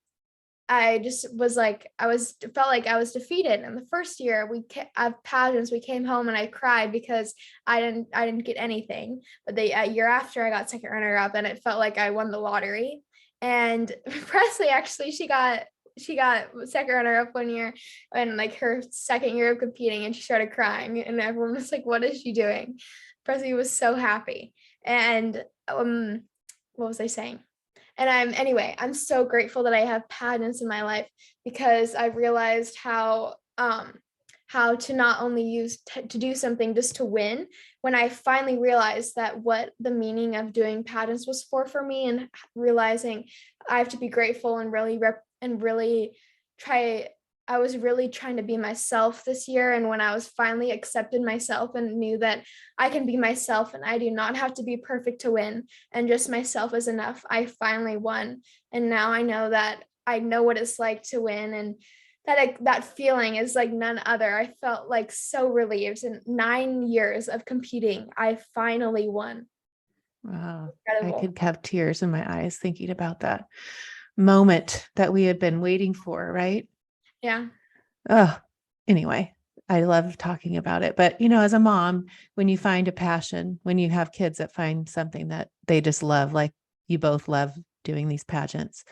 I just was like, felt like I was defeated. And the first year of pageants, we came home and I cried because I didn't get anything. But the year after, I got second runner up, and it felt like I won the lottery. And Presley, actually, she got second runner up one year, and like her second year of competing, and she started crying, and everyone was like, what is she doing? Presley was so happy. And what was I saying? And I'm so grateful that I have pageants in my life, because I realized how how to not only use to do something just to win, when I finally realized that what the meaning of doing pageants was for me, and realizing I have to be grateful and really try. I was really trying to be myself this year. And when I was finally accepted myself and knew that I can be myself and I do not have to be perfect to win and just myself is enough, I finally won. And now I know what it's like to win. And that feeling is like none other. I felt like so relieved. In 9 years of competing, I finally won. Wow. I Incredible. could have tears in my eyes thinking about that moment that we had been waiting for, right? Yeah. Oh, anyway, I love talking about it. But, as a mom, when you find a passion, when you have kids that find something that they just love, like you both love doing these pageants,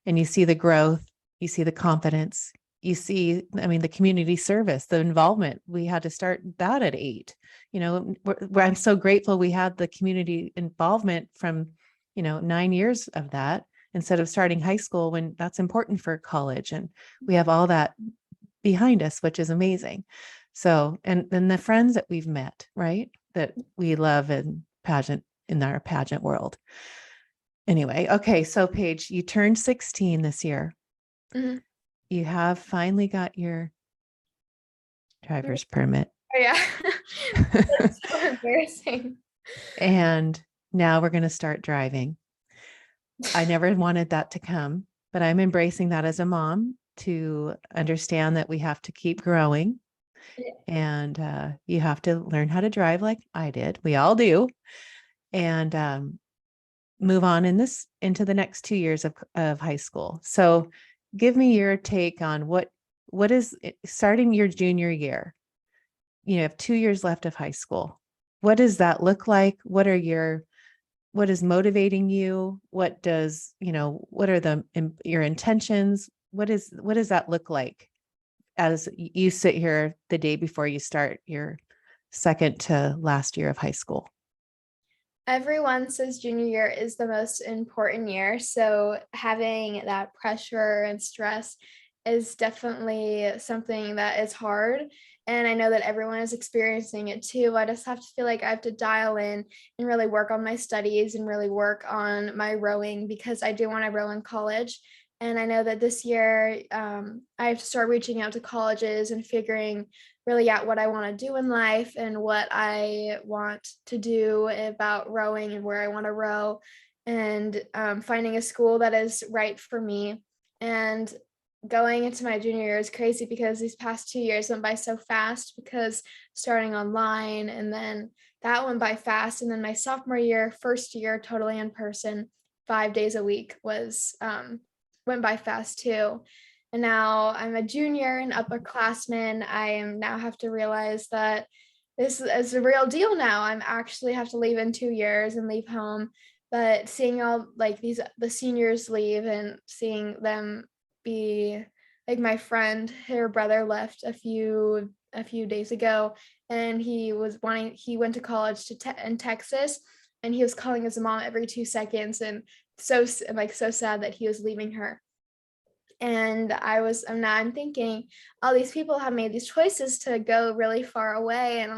and you see the growth, you see the confidence, you see, the community service, the involvement. We had to start that at 8. I'm so grateful we had the community involvement from, 9 years of that instead of starting high school, when that's important for college. And we have all that behind us, which is amazing. So, and then the friends that we've met, right, that we love in our pageant world. Anyway, okay. So Paige, you turned 16 this year. Mm-hmm. You have finally got your driver's permit. Oh, yeah. That's so embarrassing. And now we're going to start driving. I never wanted that to come, but I'm embracing that as a mom, to understand that we have to keep growing. Yeah. And you have to learn how to drive like I did. We all do. And move on into the next 2 years of high school. So give me your take on what is starting your junior year. You have 2 years left of high school. What does that look like? What is motivating you? What are your intentions? What does that look like as you sit here the day before you start your second to last year of high school? Everyone says junior year is the most important year. So having that pressure and stress is definitely something that is hard. And I know that everyone is experiencing it too. I just have to feel like I have to dial in and really work on my studies and really work on my rowing, because I do want to row in college. And I know that this year I have to start reaching out to colleges and figuring really out what I want to do in life and what I want to do about rowing and where I want to row, and finding a school that is right for me. And going into my junior year is crazy because these past 2 years went by so fast, because starting online and then that went by fast. And then my sophomore year, first year, totally in person, 5 days a week was went by fast too. And now I'm a junior and upperclassman. I am now have to realize that this is a real deal now. I'm actually have to leave in 2 years and leave home. But seeing all like the seniors leave and seeing them be like, my friend, her brother left a few days ago, and he went to college in Texas, and he was calling his mom every 2 seconds, and so sad that he was leaving her. And I'm thinking, all these people have made these choices to go really far away and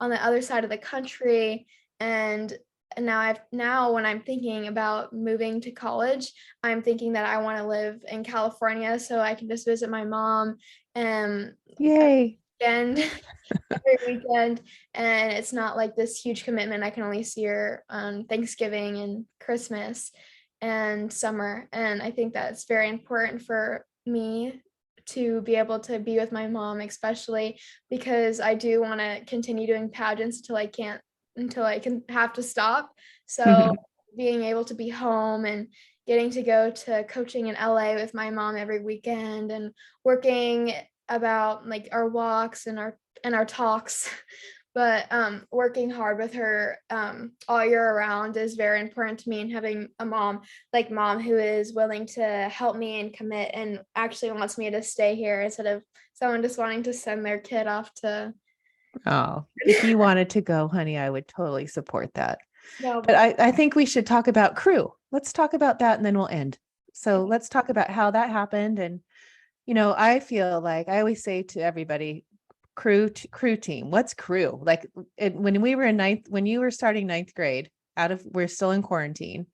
on the other side of the country. And now when I'm thinking about moving to college, I'm thinking that I want to live in California so I can just visit my mom and Yay. weekend every weekend. And it's not like this huge commitment. I can only see her on Thanksgiving and Christmas and summer. And I think that's very important for me to be able to be with my mom, especially because I do want to continue doing pageants until I can have to stop. So being able to be home and getting to go to coaching in LA with my mom every weekend, and working about like our walks and our talks, but working hard with her all year around is very important to me. And having a mom who is willing to help me and commit and actually wants me to stay here instead of someone just wanting to send their kid off to. Oh, if you wanted to go, honey, I would totally support that. No, But I think we should talk about crew. Let's talk about that and then we'll end. So let's talk about how that happened. And, I feel like I always say to everybody, crew team. What's crew? Like when we were in ninth, when you were starting ninth grade, we're still in quarantine.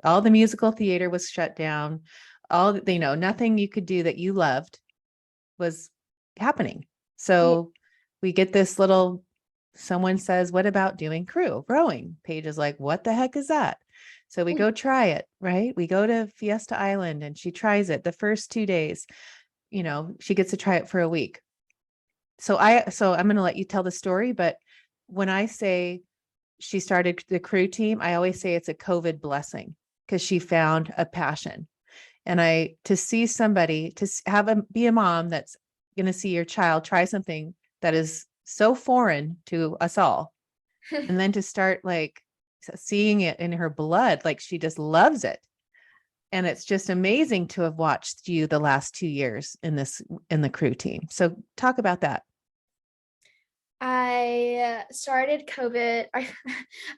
All the musical theater was shut down. Nothing you could do that you loved was happening. Yeah. So we get this little, someone says, what about doing crew rowing? Paige is like, what the heck is that? So we go try it, right? We go to Fiesta Island and she tries it the first 2 days. She gets to try it for a week. So I'm going to let you tell the story, but when I say she started the crew team, I always say it's a COVID blessing because she found a passion. And to see somebody, to be a mom that's going to see your child try something that is so foreign to us all, and then to start like seeing it in her blood, like she just loves it. And it's just amazing to have watched you the last 2 years in the crew team. So talk about that. I started COVID.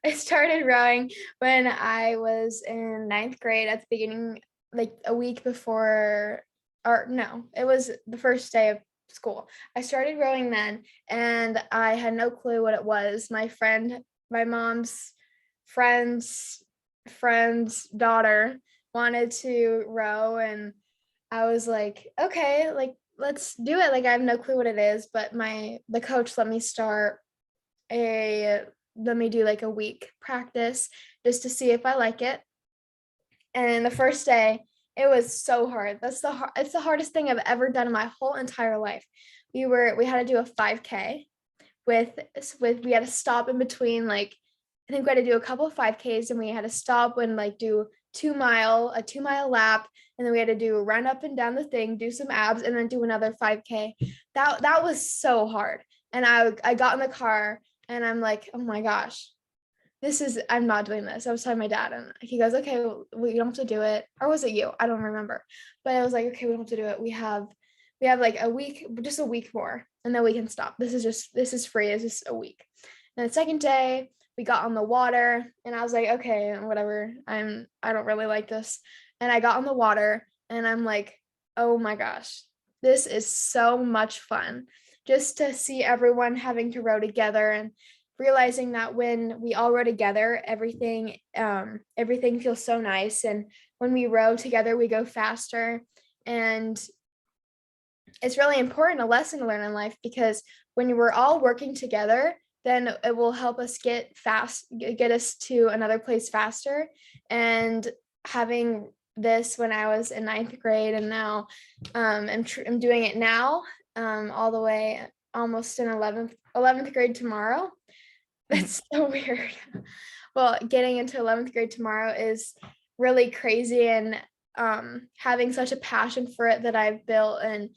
I started rowing when I was in ninth grade at the beginning, like a week before, or no, it was the first day of school. I started rowing then, and I had no clue what it was. My mom's friend's daughter wanted to row, and I was like, okay, like let's do it. Like I have no clue what it is, but the coach let me do like a week practice just to see if I like it. And the first day, it was so hard. It's the hardest thing I've ever done in my whole entire life. We had to do a 5K with we had to stop in between, like I think we had to do a couple of 5Ks, and we had to stop and like do a 2 mile lap, and then we had to do a run up and down the thing, do some abs, and then do another 5K. That was so hard. And I got in the car and I'm like, oh my gosh, I'm not doing this. I was telling my dad, and he goes, okay, well, we don't have to do it. Or was it you? I don't remember. But I was like, okay, we don't have to do it. We have like a week, just a week more, and then we can stop. This is free. It's just a week. And the second day, we got on the water, and I was like, okay, whatever. I don't really like this. And I got on the water, and I'm like, oh my gosh, this is so much fun. Just to see everyone having to row together, and realizing that when we all row together, everything feels so nice. And when we row together, we go faster. And it's really important, a lesson to learn in life, because when we're all working together, then it will help us get us to another place faster. And having this when I was in ninth grade, and now I'm doing it now, all the way almost in 11th grade tomorrow. That's so weird. Well, getting into 11th grade tomorrow is really crazy, and having such a passion for it that I've built. And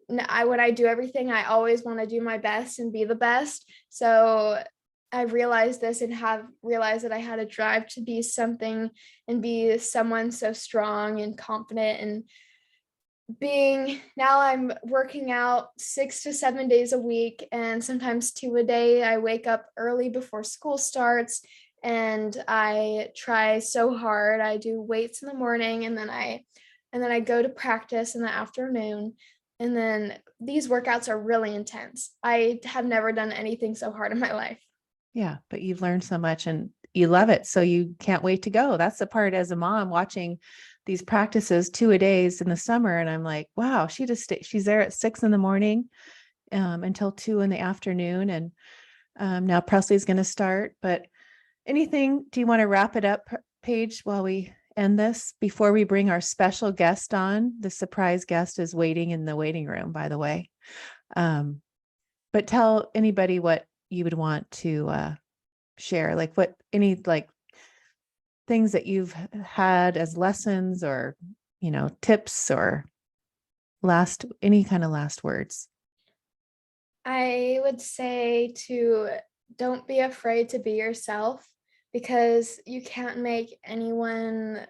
when I do everything, I always want to do my best and be the best. So I realized this, and have realized that I had a drive to be something and be someone so strong and confident. And now I'm working out 6 to 7 days a week, and sometimes 2 a day. I wake up early before school starts, and I try so hard. I do weights in the morning, and then I go to practice in the afternoon. And then these workouts are really intense. I have never done anything so hard in my life. Yeah, but you've learned so much and you love it. So you can't wait to go. That's the part as a mom watching these practices 2 a days in the summer. And I'm like, wow, she's there at 6 a.m. Until 2 p.m. And now Presley's going to start. But do you want to wrap it up, Paige, while we end this before we bring our special guest on? The surprise guest is waiting in the waiting room, by the way. But tell anybody what you would want to share, like things that you've had as lessons, or tips, or any kind of last words. I would say to don't be afraid to be yourself, because you can't make anyone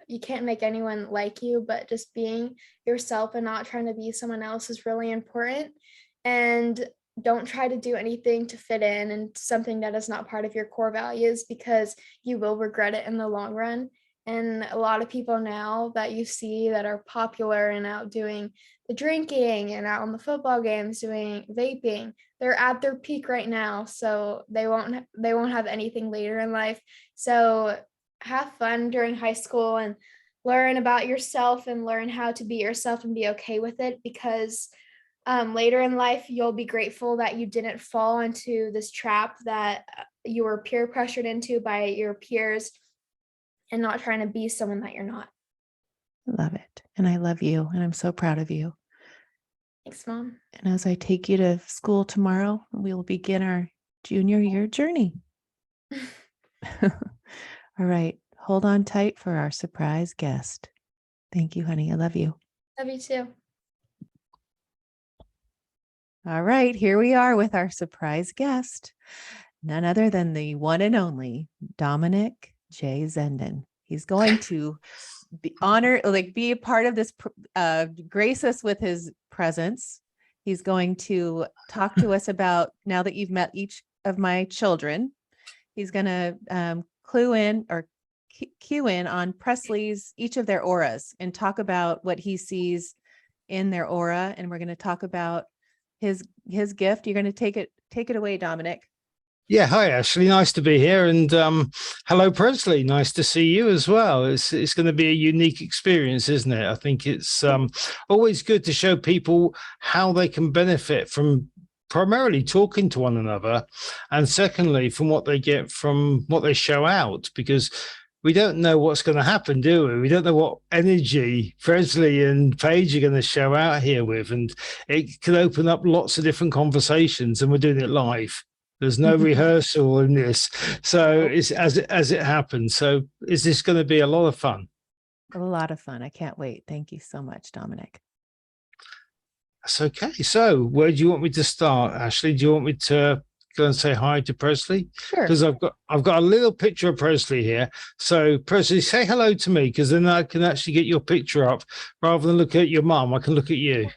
like you, but just being yourself and not trying to be someone else is really important. And don't try to do anything to fit in and something that is not part of your core values, because you will regret it in the long run. And a lot of people now that you see that are popular and out doing the drinking and out on the football games doing vaping, they're at their peak right now. So they won't have anything later in life. So have fun during high school and learn about yourself and learn how to be yourself and be okay with it, because later in life you'll be grateful that you didn't fall into this trap that you were peer pressured into by your peers, and not trying to be someone that you're not. I love it. And I love you. And I'm so proud of you. Thanks, Mom. And as I take you to school tomorrow, we will begin our junior year journey. All right. Hold on tight for our surprise guest. Thank you, honey. I love you. Love you too. All right. Here we are with our surprise guest. None other than the one and only Dominic J. Zenden. He's going to be be a part of this, grace us with his presence. He's going to talk to us about, now that you've met each of my children, he's going to cue in on Presley's, each of their auras, and talk about what he sees in their aura. And we're going to talk about his gift. You're going to take it away, Dominic. Yeah, hi Ashley, nice to be here, and hello Presley, nice to see you as well. It's going to be a unique experience, isn't it? I think it's always good to show people how they can benefit from primarily talking to one another, and secondly from what they get from what they show out, because we don't know what's going to happen, do we? We don't know what energy Presley and Paige are going to show out here with, and it can open up lots of different conversations, and we're doing it live. There's no rehearsal in this. So it's as it happens. So is this going to be a lot of fun? A lot of fun. I can't wait. Thank you so much, Dominic. That's okay. So where do you want me to start, Ashley? Do you want me to go and say hi to Presley? Sure. Because I've got a little picture of Presley here. So Presley, say hello to me, because then I can actually get your picture up rather than look at your mum. I can look at you.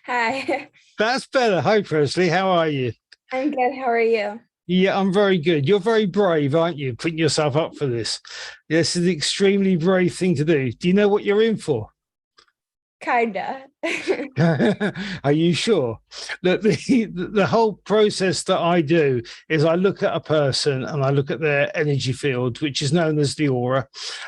Hi. That's better. Hi, Presley. How are you? I'm good. How are you? Yeah, I'm very good. You're very brave, aren't you? Putting yourself up for this. This is an extremely brave thing to do. Do you know what you're in for? Kinda. Are you sure? That the whole process that I do is I look at a person and I look at their energy field, which is known as the aura,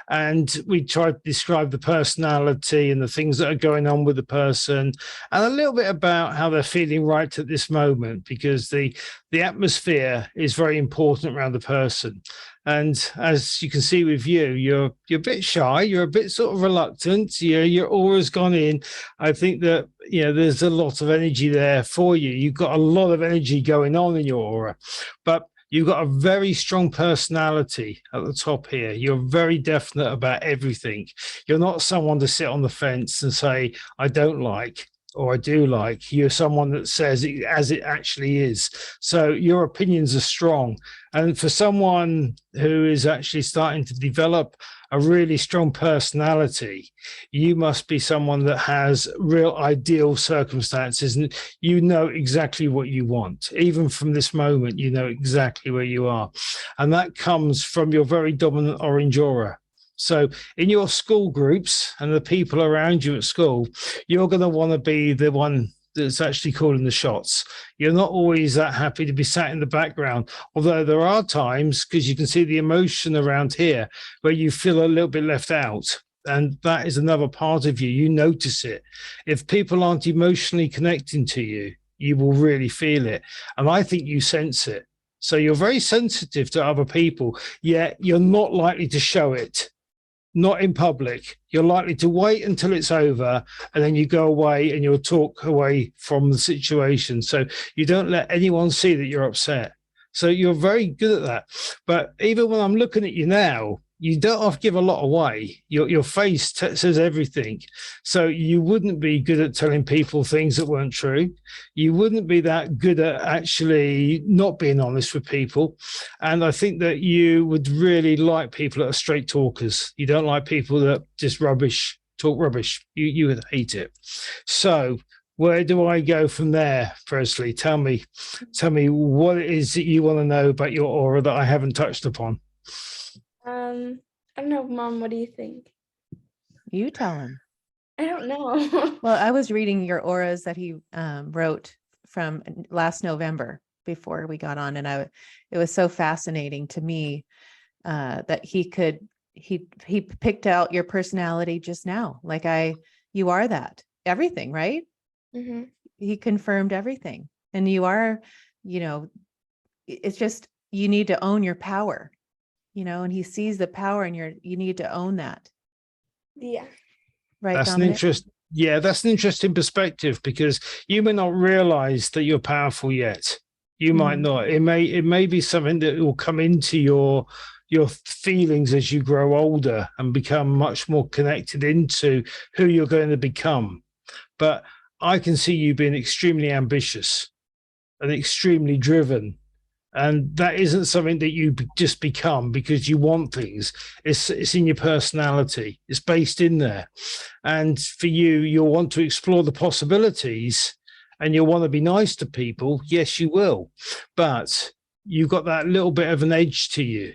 and we try to describe the personality and the things that are going on with the person, and a little bit about how they're feeling right at this moment, because the atmosphere is very important around the person. And as you can see with you, you're a bit shy, you're a bit sort of reluctant, your aura's gone in. I think that, there's a lot of energy there for you. You've got a lot of energy going on in your aura, but you've got a very strong personality at the top here. You're very definite about everything. You're not someone to sit on the fence and say, I don't like, or I do like. You're someone that says it as it actually is. So your opinions are strong. And for someone who is actually starting to develop a really strong personality, you must be someone that has real ideal circumstances, and you know exactly what you want. Even from this moment, you know exactly where you are. And that comes from your very dominant orange aura. So in your school groups and the people around you at school, you're going to want to be the one that's actually calling the shots. You're not always that happy to be sat in the background, although there are times, because you can see the emotion around here, where you feel a little bit left out. And that is another part of you. You notice it. If people aren't emotionally connecting to you, you will really feel it. And I think you sense it. So you're very sensitive to other people, yet you're not likely to show it. Not in public. You're likely to wait until it's over, and then you go away and you'll talk away from the situation. So you don't let anyone see that you're upset. So you're very good at that. But even when I'm looking at you now, you don't have to give a lot away. Your face says everything. So you wouldn't be good at telling people things that weren't true. You wouldn't be that good at actually not being honest with people. And I think that you would really like people that are straight talkers. You don't like people that just talk rubbish. You would hate it. So where do I go from there, Presley? Tell me what it is that you want to know about your aura that I haven't touched upon. I don't know, Mom, what do you think? You tell him. I don't know. Well, I was reading your auras that he wrote from last November before we got on, and it was so fascinating to me that he picked out your personality just now. Like you are that everything, right? Mm-hmm. He confirmed everything, and you are, it's just you need to own your power, and he sees the power, and you need to own that. Yeah. Right, That's Dominic? that's an interesting perspective, because you may not realize that you're powerful yet. You might Mhm. not. It may be something that will come into your feelings as you grow older and become much more connected into who you're going to become. But I can see you being extremely ambitious and extremely driven. And that isn't something that you just become because you want things. It's in your personality. It's based in there. And for you, you'll want to explore the possibilities, and you'll want to be nice to people. Yes, you will. But you've got that little bit of an edge to you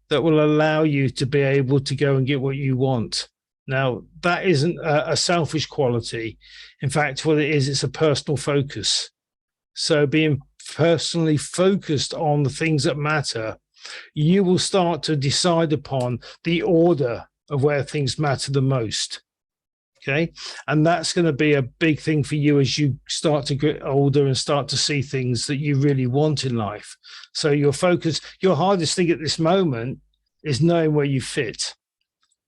that will allow you to be able to go and get what you want. Now, that isn't a selfish quality. In fact, what it is, it's a personal focus. So being personally focused on the things that matter, you will start to decide upon the order of where things matter the most. Okay. And that's going to be a big thing for you as you start to get older and start to see things that you really want in life. So your focus, your hardest thing at this moment is knowing where you fit,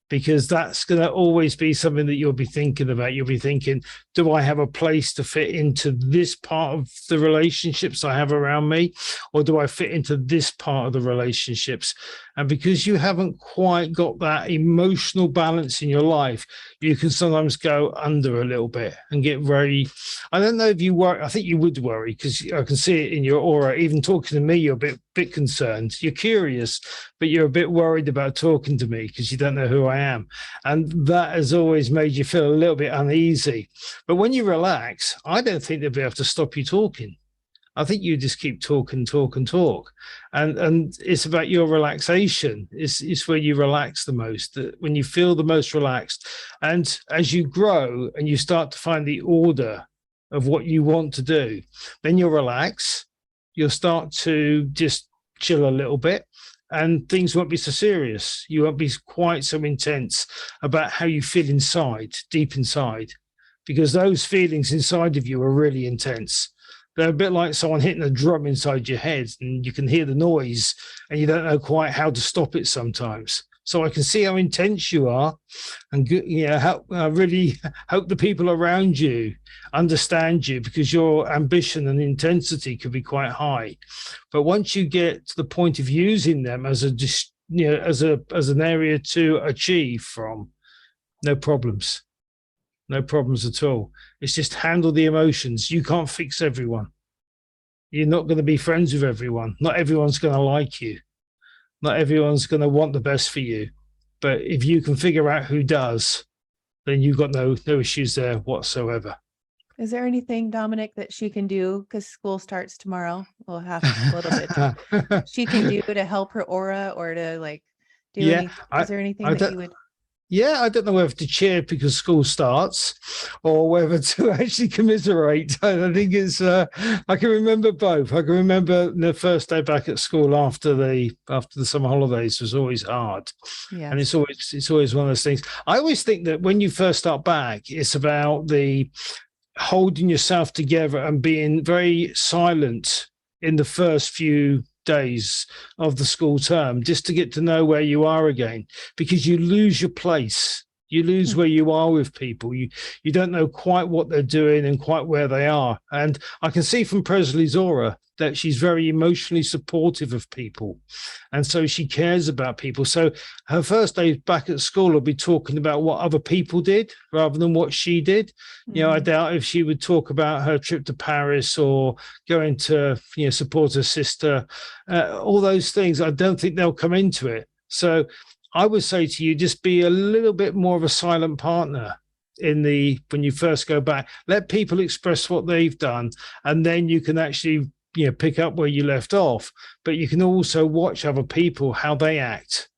because that's going to always be something that you'll be thinking about. You'll be thinking, do I have a place to fit into this part of the relationships I have around me? Or do I fit into this part of the relationships? And because you haven't quite got that emotional balance in your life, you can sometimes go under a little bit and get very, I don't know if you worry, I think you would worry, because I can see it in your aura. Even talking to me, you're a bit concerned. You're curious, but you're a bit worried about talking to me because you don't know who I am. And that has always made you feel a little bit uneasy. But when you relax, I don't think they'll be able to stop you talking. I think you just keep talking, talk and talk. And it's about your relaxation. It's where you relax the most, when you feel the most relaxed. And as you grow and you start to find the order of what you want to do, then you'll relax. You'll start to just chill a little bit, and things won't be so serious. You won't be quite so intense about how you feel inside, deep inside, because those feelings inside of you are really intense. They're a bit like someone hitting a drum inside your head, and you can hear the noise and you don't know quite how to stop it sometimes. So I can see how intense you are, and I really hope the people around you understand you, because your ambition and intensity could be quite high. But once you get to the point of using them as as an area to achieve from, no problems. No problems at all. It's just handle the emotions. You can't fix everyone. You're not going to be friends with everyone. Not everyone's going to like you. Not everyone's going to want the best for you. But if you can figure out who does, then you've got no issues there whatsoever. Is there anything, Dominic, that she can do? Because school starts tomorrow. We'll have a little bit she can do to help her aura, or to do Yeah, anything. Is there anything I that you would? Yeah, I don't know whether to cheer because school starts or whether to actually commiserate. I think it's, I can remember both. I can remember the first day back at school after the summer holidays was always hard. Yeah. And it's always one of those things. I always think that when you first start back, it's about the holding yourself together and being very silent in the first few days of the school term, just to get to know where you are again, because you lose your place. You lose where you are with people. You don't know quite what they're doing and quite where they are. And I can see from Presley's aura that she's very emotionally supportive of people. And so she cares about people. So her first day back at school will be talking about what other people did rather than what she did. Mm-hmm. You know, I doubt if she would talk about her trip to Paris or going to, support her sister, all those things. I don't think they'll come into it. So I would say to you, just be a little bit more of a silent partner when you first go back. Let people express what they've done, and then you can actually pick up where you left off. But you can also watch other people, how they act,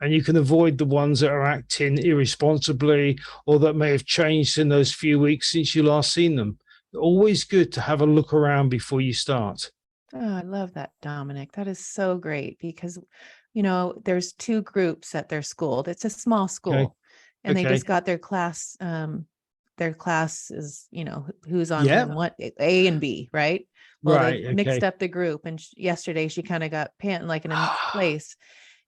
and you can avoid the ones that are acting irresponsibly or that may have changed in those few weeks since you last seen them. Always good to have a look around before you start. Oh, I love that, Dominic. That is so great because, there's two groups at their school. It's a small school, and they just got their class. Their class is, who's on what, A and B, right? Well, they mixed up the group, and yesterday she kind of got panting like in a place.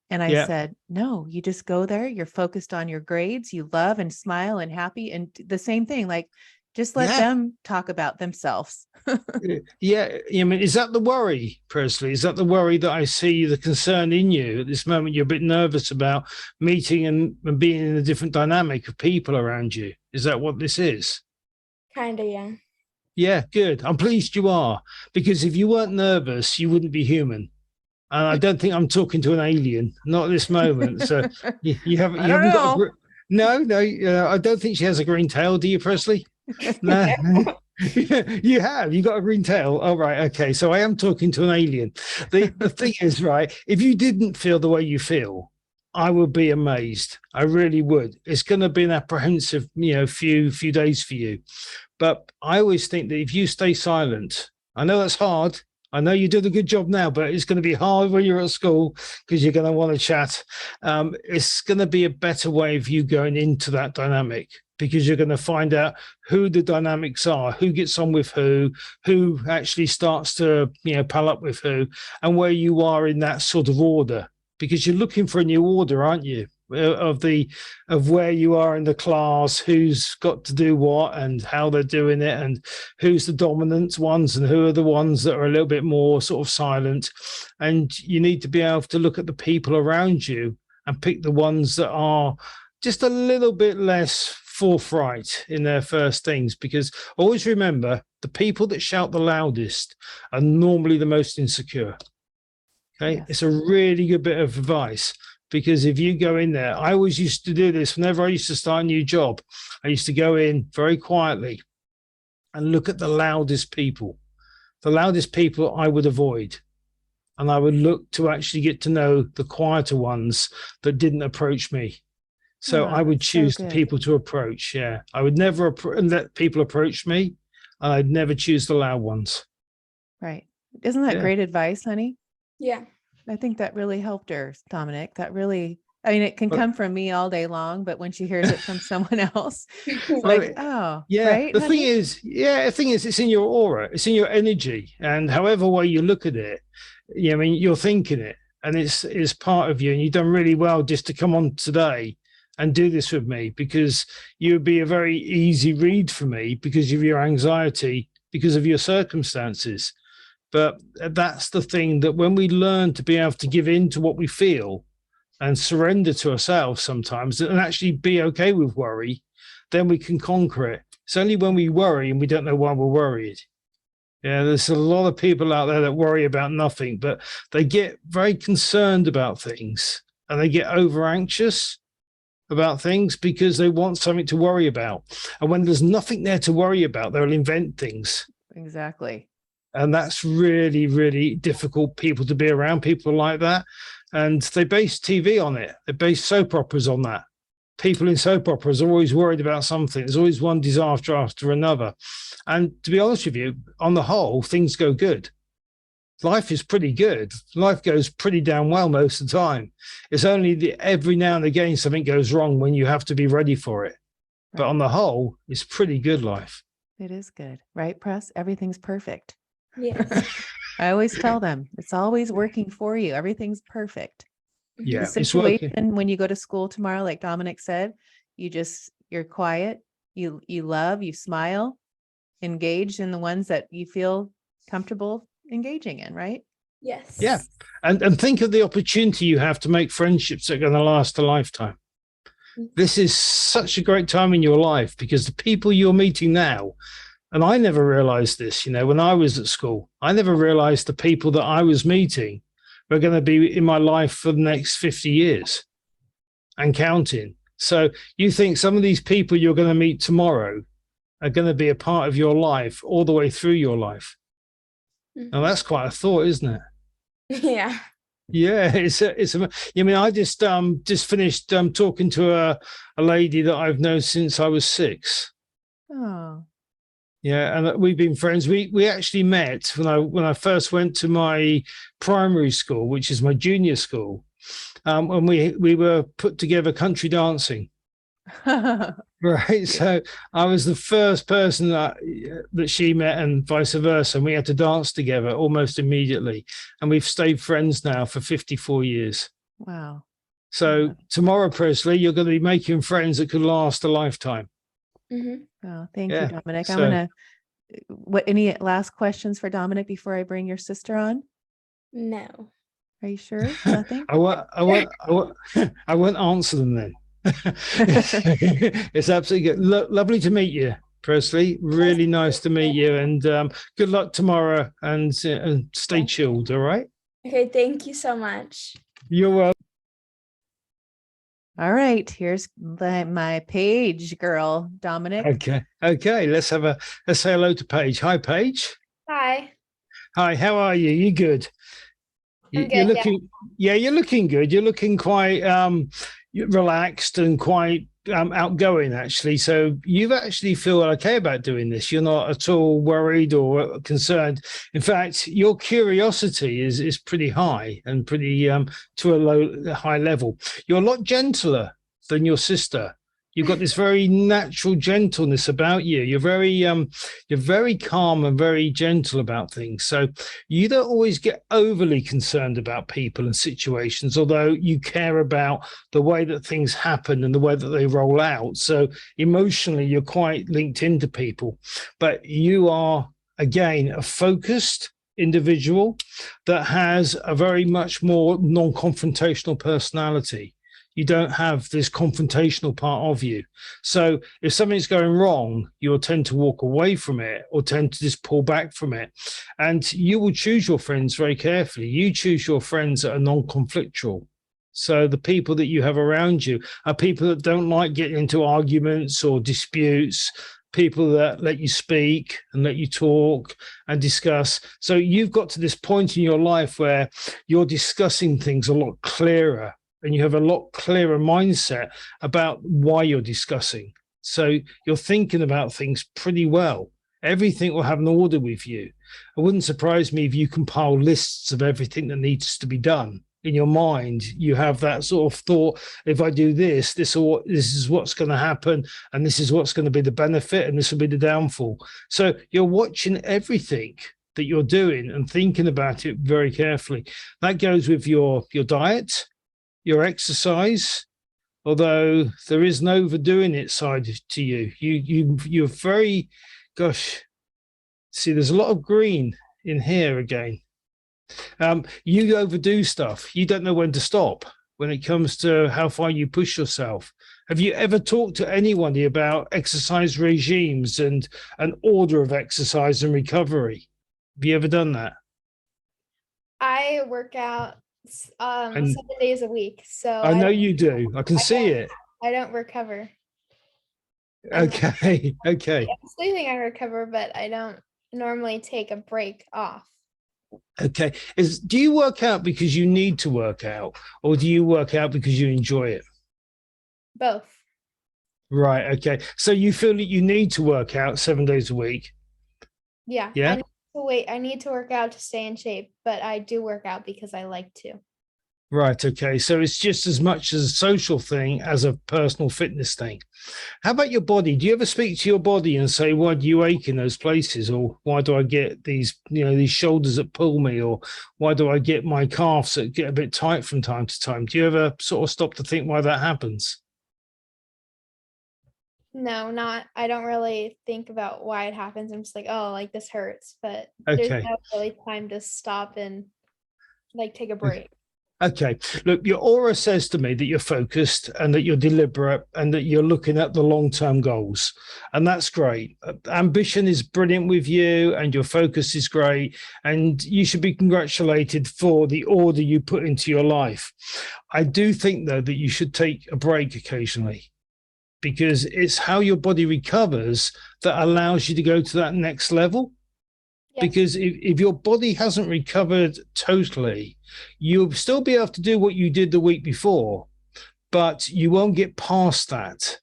And I said, no, you just go there. You're focused on your grades. You love and smile and happy, and the same thing, like just let them talk about themselves. Yeah. I mean, is that the worry, Presley? Is that the worry that I see, the concern in you at this moment? You're a bit nervous about meeting and being in a different dynamic of people around you. Is that what this is? Kind of, yeah. Yeah, good. I'm pleased you are, because if you weren't nervous, you wouldn't be human. And I don't think I'm talking to an alien, not at this moment. So you haven't got no, I don't think she has a green tail. Do you, Presley? No. You have. You got a green tail. Oh, right. Okay. So I am talking to an alien. The thing is, right, if you didn't feel the way you feel, I would be amazed. I really would. It's going to be an apprehensive, few days for you. But I always think that if you stay silent, I know that's hard. I know you did a good job now, but it's going to be hard when you're at school because you're going to want to chat. It's going to be a better way of you going into that dynamic, because you're going to find out who the dynamics are, who gets on with who actually starts to, pal up with who, and where you are in that sort of order, because you're looking for a new order, aren't you? Of where you are in the class, who's got to do what and how they're doing it, and who's the dominant ones and who are the ones that are a little bit more sort of silent. And you need to be able to look at the people around you and pick the ones that are just a little bit less forthright in their first things, because always remember, the people that shout the loudest are normally the most insecure. Okay. Yes. It's a really good bit of advice. Because if you go in there, I always used to do this whenever I used to start a new job. I used to go in very quietly and look at the loudest people. The loudest people I would avoid. And I would look to actually get to know the quieter ones that didn't approach me. So I would choose the people to approach. Yeah. I would never let people approach me. And I'd never choose the loud ones. Right. Isn't that great advice, honey? Yeah. I think that really helped her, Dominic. That really, it can come from me all day long, but when she hears it from someone else, like, oh, yeah. Right, the thing is, it's in your aura, it's in your energy, and however way you look at it, you're thinking it, and it's part of you, and you've done really well just to come on today and do this with me, because you would be a very easy read for me because of your anxiety, because of your circumstances. But that's the thing, that when we learn to be able to give in to what we feel and surrender to ourselves sometimes and actually be okay with worry, then we can conquer it. It's only when we worry and we don't know why we're worried. Yeah, there's a lot of people out there that worry about nothing, but they get very concerned about things and they get over anxious about things because they want something to worry about. And when there's nothing there to worry about, they'll invent things. Exactly. And that's really, really difficult people to be around, people like that. And they base TV on it. They base soap operas on that. People in soap operas are always worried about something. There's always one disaster after another. And to be honest with you, on the whole, things go good. Life is pretty good. Life goes pretty damn well most of the time. It's only every now and again something goes wrong when you have to be ready for it. Right. But on the whole, it's pretty good life. It is good. Right, Press? Everything's perfect. Yes. I always tell them it's always working for you. Everything's perfect. Yeah. The situation when you go to school tomorrow, like Dominic said, you're quiet, you love, you smile, engage in the ones that you feel comfortable engaging in, right? Yes. Yeah. And think of the opportunity you have to make friendships that are going to last a lifetime. This is such a great time in your life, because the people you're meeting now, and I never realized this, when I was at school, I never realized the people that I was meeting were going to be in my life for the next 50 years and counting. So you think some of these people you're going to meet tomorrow are going to be a part of your life all the way through your life. Now, that's quite a thought, isn't it? Yeah. Yeah, I mean, I just finished talking to a lady that I've known since I was 6. Oh. Yeah, and we've been friends. We actually met when I first went to my primary school, which is my junior school, and we were put together country dancing. Right. So I was the first person that she met, and vice versa. And we had to dance together almost immediately. And we've stayed friends now for 54 years. Wow. So tomorrow, Presley, you're going to be making friends that could last a lifetime. Oh, thank you, Yeah. Dominic. So, I'm gonna. What? Any last questions for Dominic before I bring your sister on? No. Are you sure? Nothing. I won't answer them then. It's absolutely good. Lovely to meet you, Presley. Really nice to meet you, and good luck tomorrow. And stay chilled. All right. Okay, thank you so much. You're welcome. All right. Here's my Paige girl, Dominic. Okay. Let's say hello to Paige. Hi, Paige. Hi. Hi. How are you? You good? I'm good, You're looking. Yeah, you're looking good. You're looking quite relaxed and quite outgoing, actually. So you actually feel okay about doing this. You're not at all worried or concerned. In fact, your curiosity is pretty high and pretty to a high level. You're a lot gentler than your sister. You've got this very natural gentleness about you. You're very calm and very gentle about things. So you don't always get overly concerned about people and situations, although you care about the way that things happen and the way that they roll out. So emotionally, you're quite linked into people, but you are, again, a focused individual that has a very much more non-confrontational personality. You don't have this confrontational part of you. So if something's going wrong, you'll tend to walk away from it or tend to just pull back from it. And you will choose your friends very carefully. You choose your friends that are non-conflictual. So the people that you have around you are people that don't like getting into arguments or disputes, people that let you speak and let you talk and discuss. So you've got to this point in your life where you're discussing things a lot clearer, and you have a lot clearer mindset about why you're discussing. So you're thinking about things pretty well. Everything will have an order with you. It wouldn't surprise me if you compile lists of everything that needs to be done. In your mind, you have that sort of thought, if I do this, this is what's going to happen, and this is what's going to be the benefit, and this will be the downfall. So you're watching everything that you're doing and thinking about it very carefully. That goes with your diet, your exercise, although there is no overdoing it side to you. You're very, gosh, see, there's a lot of green in here again. You overdo stuff. You don't know when to stop when it comes to how far you push yourself. Have you ever talked to anybody about exercise regimes and an order of exercise and recovery? Have you ever done that? I work out 7 days a week, so I know you do. I can see it. I don't recover. Okay. I'm sleeping, I recover, but I don't normally take a break off. Okay. Do you work out because you need to work out, or do you work out because you enjoy it? Both. Right. Okay. So you feel that you need to work out 7 days a week? Yeah. Yeah. I need to work out to stay in shape, but I do work out because I like to. Right. Okay. So it's just as much as a social thing as a personal fitness thing. How about your body? Do you ever speak to your body and say, why do you ache in those places? Or why do I get these shoulders that pull me? Or why do I get my calves that get a bit tight from time to time? Do you ever sort of stop to think why that happens? No, I don't really think about why it happens. I'm just like, oh, like this hurts, but there's Okay. no really time to stop and like take a break. Okay. Look, your aura says to me that you're focused and that you're deliberate and that you're looking at the long-term goals. And that's great. Ambition is brilliant with you and your focus is great. And you should be congratulated for the order you put into your life. I do think, though, that you should take a break occasionally, because it's how your body recovers that allows you to go to that next level. Yes. Because if your body hasn't recovered totally, you'll still be able to do what you did the week before, but you won't get past that.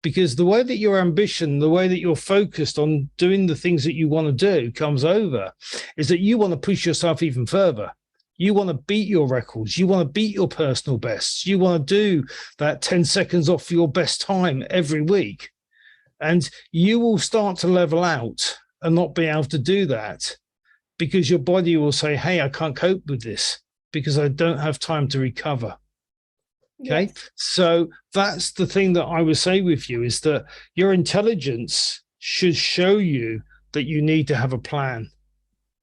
Because the way that your ambition, the way that you're focused on doing the things that you want to do comes over, is that you want to push yourself even further. You want to beat your records. You want to beat your personal bests. You want to do that 10 seconds off your best time every week. And you will start to level out and not be able to do that because your body will say, hey, I can't cope with this because I don't have time to recover. Okay. Yes. So that's the thing that I would say with you is that your intelligence should show you that you need to have a plan.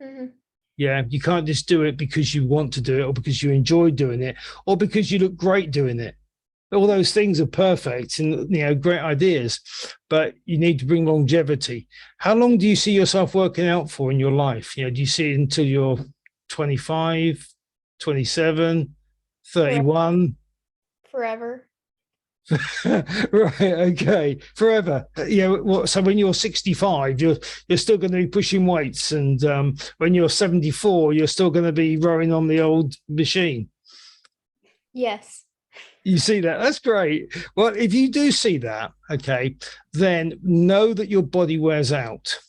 Mm-hmm. Yeah. You can't just do it because you want to do it or because you enjoy doing it or because you look great doing it. All those things are perfect and, great ideas, but you need to bring longevity. How long do you see yourself working out for in your life? Do you see it until you're 25, 27, 31? Forever. Right. Okay. Forever. So when you're 65, you're still going to be pushing weights. And when you're 74, you're still going to be rowing on the old machine. Yes. You see that? That's great. Well, if you do see that, okay, then know that your body wears out.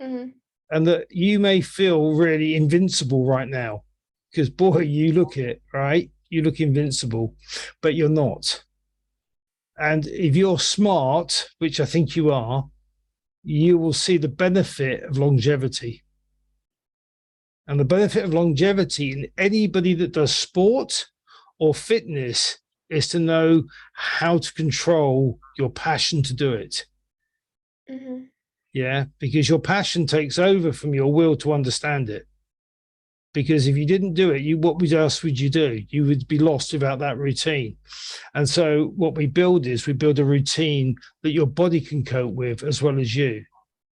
Mm-hmm. And that you may feel really invincible right now. Because, boy, you look it, right? You look invincible, but you're not. And if you're smart, which I think you are, you will see the benefit of longevity. And the benefit of longevity in anybody that does sport or fitness is to know how to control your passion to do it. Mm-hmm. Yeah, because your passion takes over from your will to understand it. Because if you didn't do it, what else would you do? You would be lost without that routine. And so what we build a routine that your body can cope with as well as you.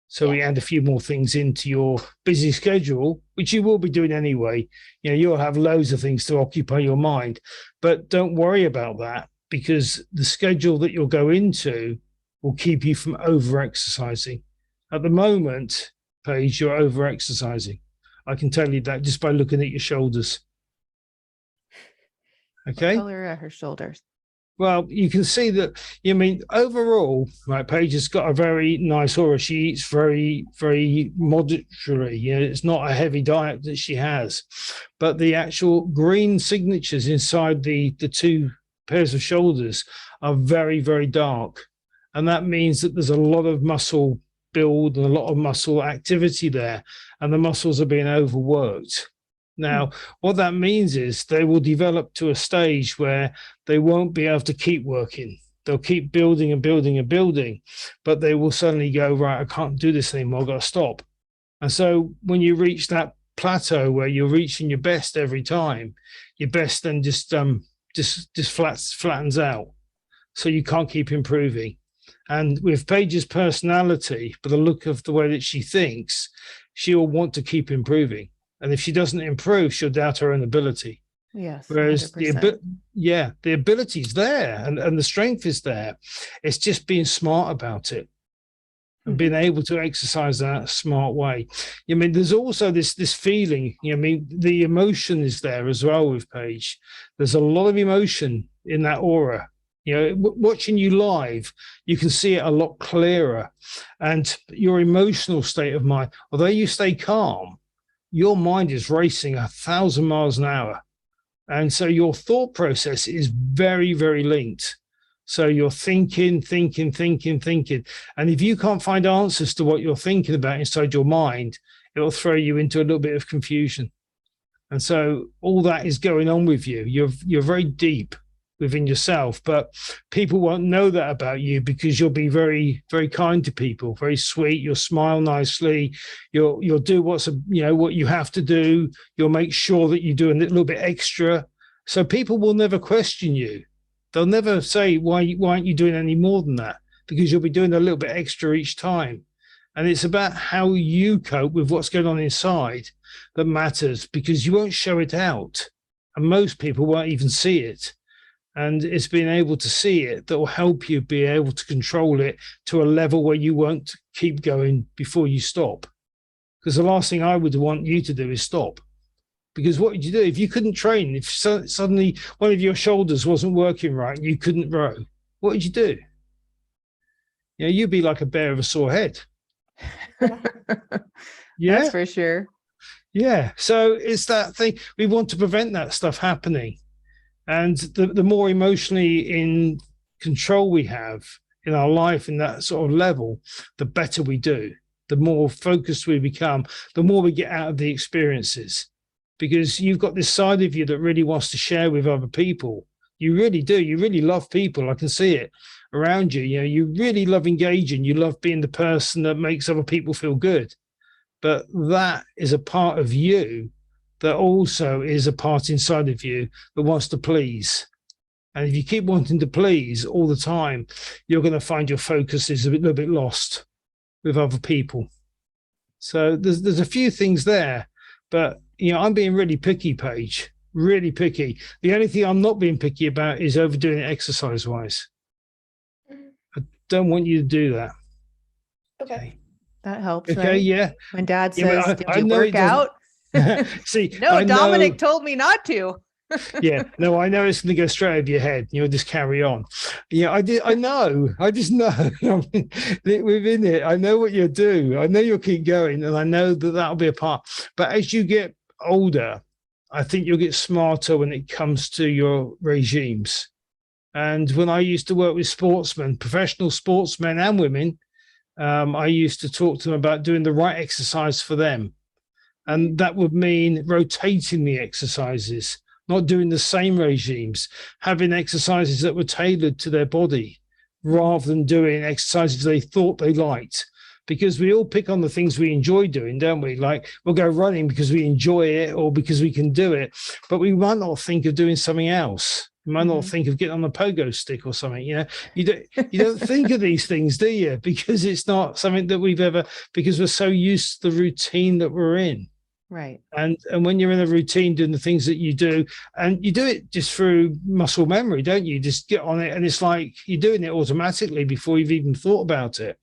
So we add a few more things into your busy schedule, which you will be doing anyway. You'll have loads of things to occupy your mind, but don't worry about that because the schedule that you'll go into will keep you from over-exercising. At the moment, Paige, you're over-exercising. I can tell you that just by looking at your shoulders. Okay. What color are her shoulders? Well, you can see that, overall, right, Paige has got a very nice aura. She eats very, very moderately. It's not a heavy diet that she has. But the actual green signatures inside the two pairs of shoulders are very, very dark. And that means that there's a lot of muscle build and a lot of muscle activity there. And the muscles are being overworked. Now, what that means is they will develop to a stage where they won't be able to keep working. They'll keep building and building and building, but they will suddenly go, right, I can't do this anymore. I've got to stop. And so when you reach that plateau where you're reaching your best every time, your best then just flattens out. So you can't keep improving. And with Paige's personality, but the look of the way that she thinks, she will want to keep improving. And if she doesn't improve, she'll doubt her own ability. Yes. Whereas 100%. the ability is there and the strength is there. It's just being smart about it and being able to exercise that a smart way. There's also this feeling, the emotion is there as well with Paige. There's a lot of emotion in that aura. Watching you live, you can see it a lot clearer. And your emotional state of mind, although you stay calm, your mind is racing 1,000 miles an hour. And so your thought process is very, very linked. So you're thinking. And if you can't find answers to what you're thinking about inside your mind, it'll throw you into a little bit of confusion. And so all that is going on with you. You're very deep within yourself, but people won't know that about you because you'll be very, very kind to people, very sweet. You'll smile nicely. You'll do what you have to do. You'll make sure that you do a little bit extra. So people will never question you. They'll never say, why aren't you doing any more than that? Because you'll be doing a little bit extra each time. And it's about how you cope with what's going on inside that matters, because you won't show it out. And most people won't even see it. And it's being able to see it that will help you be able to control it to a level where you won't keep going before you stop. because the last thing I would want you to do is stop. Because what would you do if you couldn't train? If suddenly one of your shoulders wasn't working right and you couldn't row, what would you do? You know, you'd be like a bear with a sore head. Yeah, That's for sure. yeah. So it's that thing. We want to prevent that stuff happening. And the more emotionally in control we have in our life in that sort of level, the better we do. The more focused we become, the more we get out of the experiences. Because you've got this side of you that really wants to share with other people. You really do. You really love people. I can see it around you. You know, you really love engaging. You love being the person that makes other people feel good. But that is a part of you that also is a part inside of you that wants to please. And if you keep wanting to please all the time, you're going to find your focus is a little bit lost with other people. So there's a few things there, but you know, I'm being really picky, Paige, really picky. The only thing I'm not being picky about is overdoing it exercise-wise. I don't want you to do that. Okay. That helps. Okay, right? yeah. When Dad Yeah, says, I "Did you know it work out?" See, No, Dominic told me not to. Yeah, no, I know it's going to go straight over your head. You'll just carry on. Yeah, I did. I know. I just know. Within it, I know what you'll do. I know you'll keep going, and I know that that'll be a part. But as you get older, I think you'll get smarter when it comes to your regimes. And when I used to work with sportsmen, professional sportsmen and women, I used to talk to them about doing the right exercise for them. And that would mean rotating the exercises, not doing the same regimes, having exercises that were tailored to their body rather than doing exercises they thought they liked. Because we all pick on the things we enjoy doing, don't we? Like we'll go running because we enjoy it or because we can do it, but we might not think of doing something else. You might not think of getting on a pogo stick or something. You know, you don't think of these things, do you? Because it's not something that we've ever, because we're so used to the routine that we're in. Right. And when you're in a routine doing the things that you do, and you do it just through muscle memory, don't you? Just get on it, and it's like you're doing it automatically before you've even thought about it.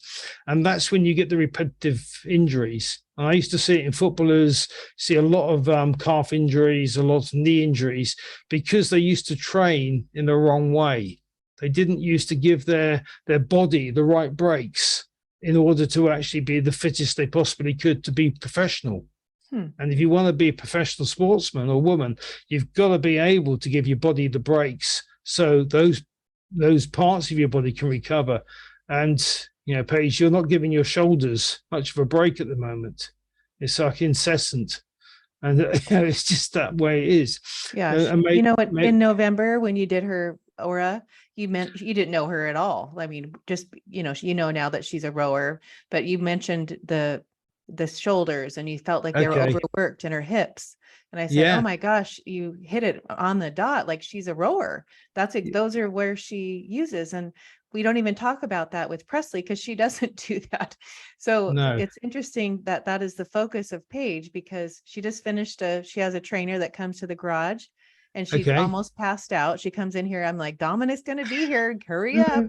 And that's when you get the repetitive injuries. And I used to see it in footballers, see a lot of calf injuries, a lot of knee injuries, because they used to train in the wrong way. They didn't used to give their body the right breaks in order to actually be the fittest they possibly could to be professional. And if you want to be a professional sportsman or woman, you've got to be able to give your body the breaks so those parts of your body can recover. And, you know, Paige, you're not giving your shoulders much of a break at the moment. It's like incessant. And you know, it's just that way it is. Yeah. You know what? In November, when you did her aura, you didn't know her at all. I mean, just, you know now that she's a rower, but you mentioned the shoulders and you felt like they were overworked in her hips. And I said, oh my gosh, you hit it on the dot. Like she's a rower. Those are where she uses. And we don't even talk about that with Presley because she doesn't do that. So it's interesting that is the focus of Paige, because she just finished she has a trainer that comes to the garage and she's almost passed out. She comes in here. I'm like, Dominic's going to be here. Hurry up.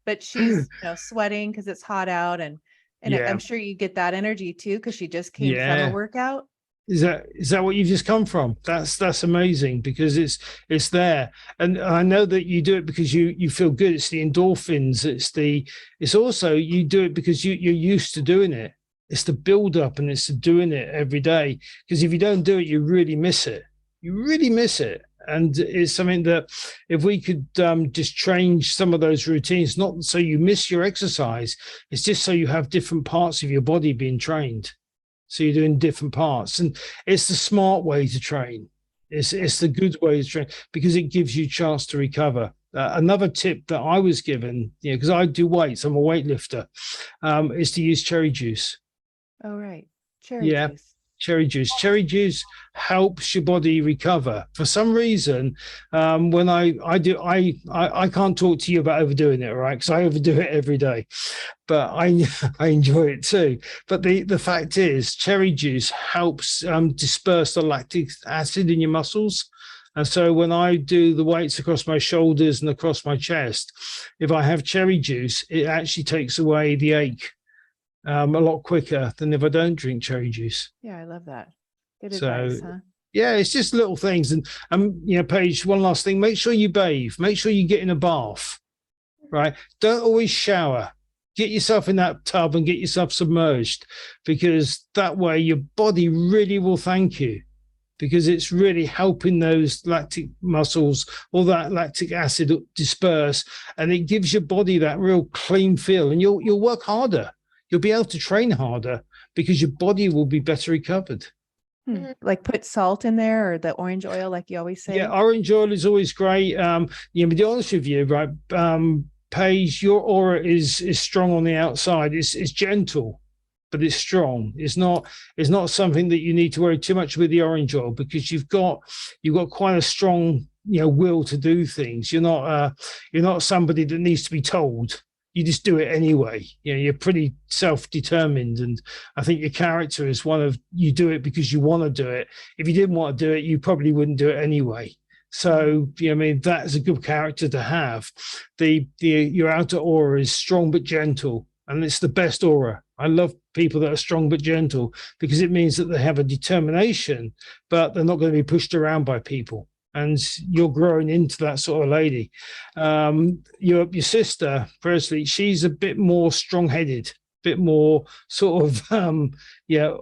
But she's sweating because it's hot out. And I'm sure you get that energy too, because she just came from a workout. Is that what you've just come from? That's amazing, because it's there. And I know that you do it because you feel good. It's the endorphins. It's also you do it because you're used to doing it. It's the build up and it's the doing it every day. Because if you don't do it, you really miss it. You really miss it. And it's something that if we could just change some of those routines, not so you miss your exercise, it's just so you have different parts of your body being trained. So you're doing different parts. And it's the smart way to train. It's the good way to train because it gives you a chance to recover. Another tip that I was given, because I do weights, I'm a weightlifter, is to use cherry juice. Oh, right. Cherry juice. Cherry juice. Cherry juice helps your body recover. For some reason, when I can't talk to you about overdoing it, right? Because I overdo it every day, but I enjoy it too. But the fact is, cherry juice helps disperse the lactic acid in your muscles. And so when I do the weights across my shoulders and across my chest, if I have cherry juice, it actually takes away the ache. a lot quicker than if I don't drink cherry juice. Yeah, I love that. Good So advice, huh? yeah, it's just little things. And Paige, one last thing: make sure you bathe. Make sure you get in a bath. Right? Don't always shower. Get yourself in that tub and get yourself submerged, because that way your body really will thank you, because it's really helping those lactic muscles, all that lactic acid disperse, and it gives your body that real clean feel, and you'll work harder. You'll be able to train harder because your body will be better recovered. Like put salt in there, or the orange oil, like you always say. Yeah, orange oil is always great. To be honest with you, right, Paige, your aura is strong on the outside. It's gentle, but it's strong. It's not something that you need to worry too much with the orange oil, because you've got quite a strong will to do things. You're not somebody that needs to be told. You just do it anyway. You're pretty self-determined, and I think your character is one of, you do it because you want to do it. If you didn't want to do it, you probably wouldn't do it anyway. So, that's a good character to have. Your outer aura is strong but gentle, and it's the best aura. I love people that are strong but gentle, because it means that they have a determination, but they're not going to be pushed around by people. And you're growing into that sort of lady. Your sister, personally, she's a bit more strong-headed, bit more sort of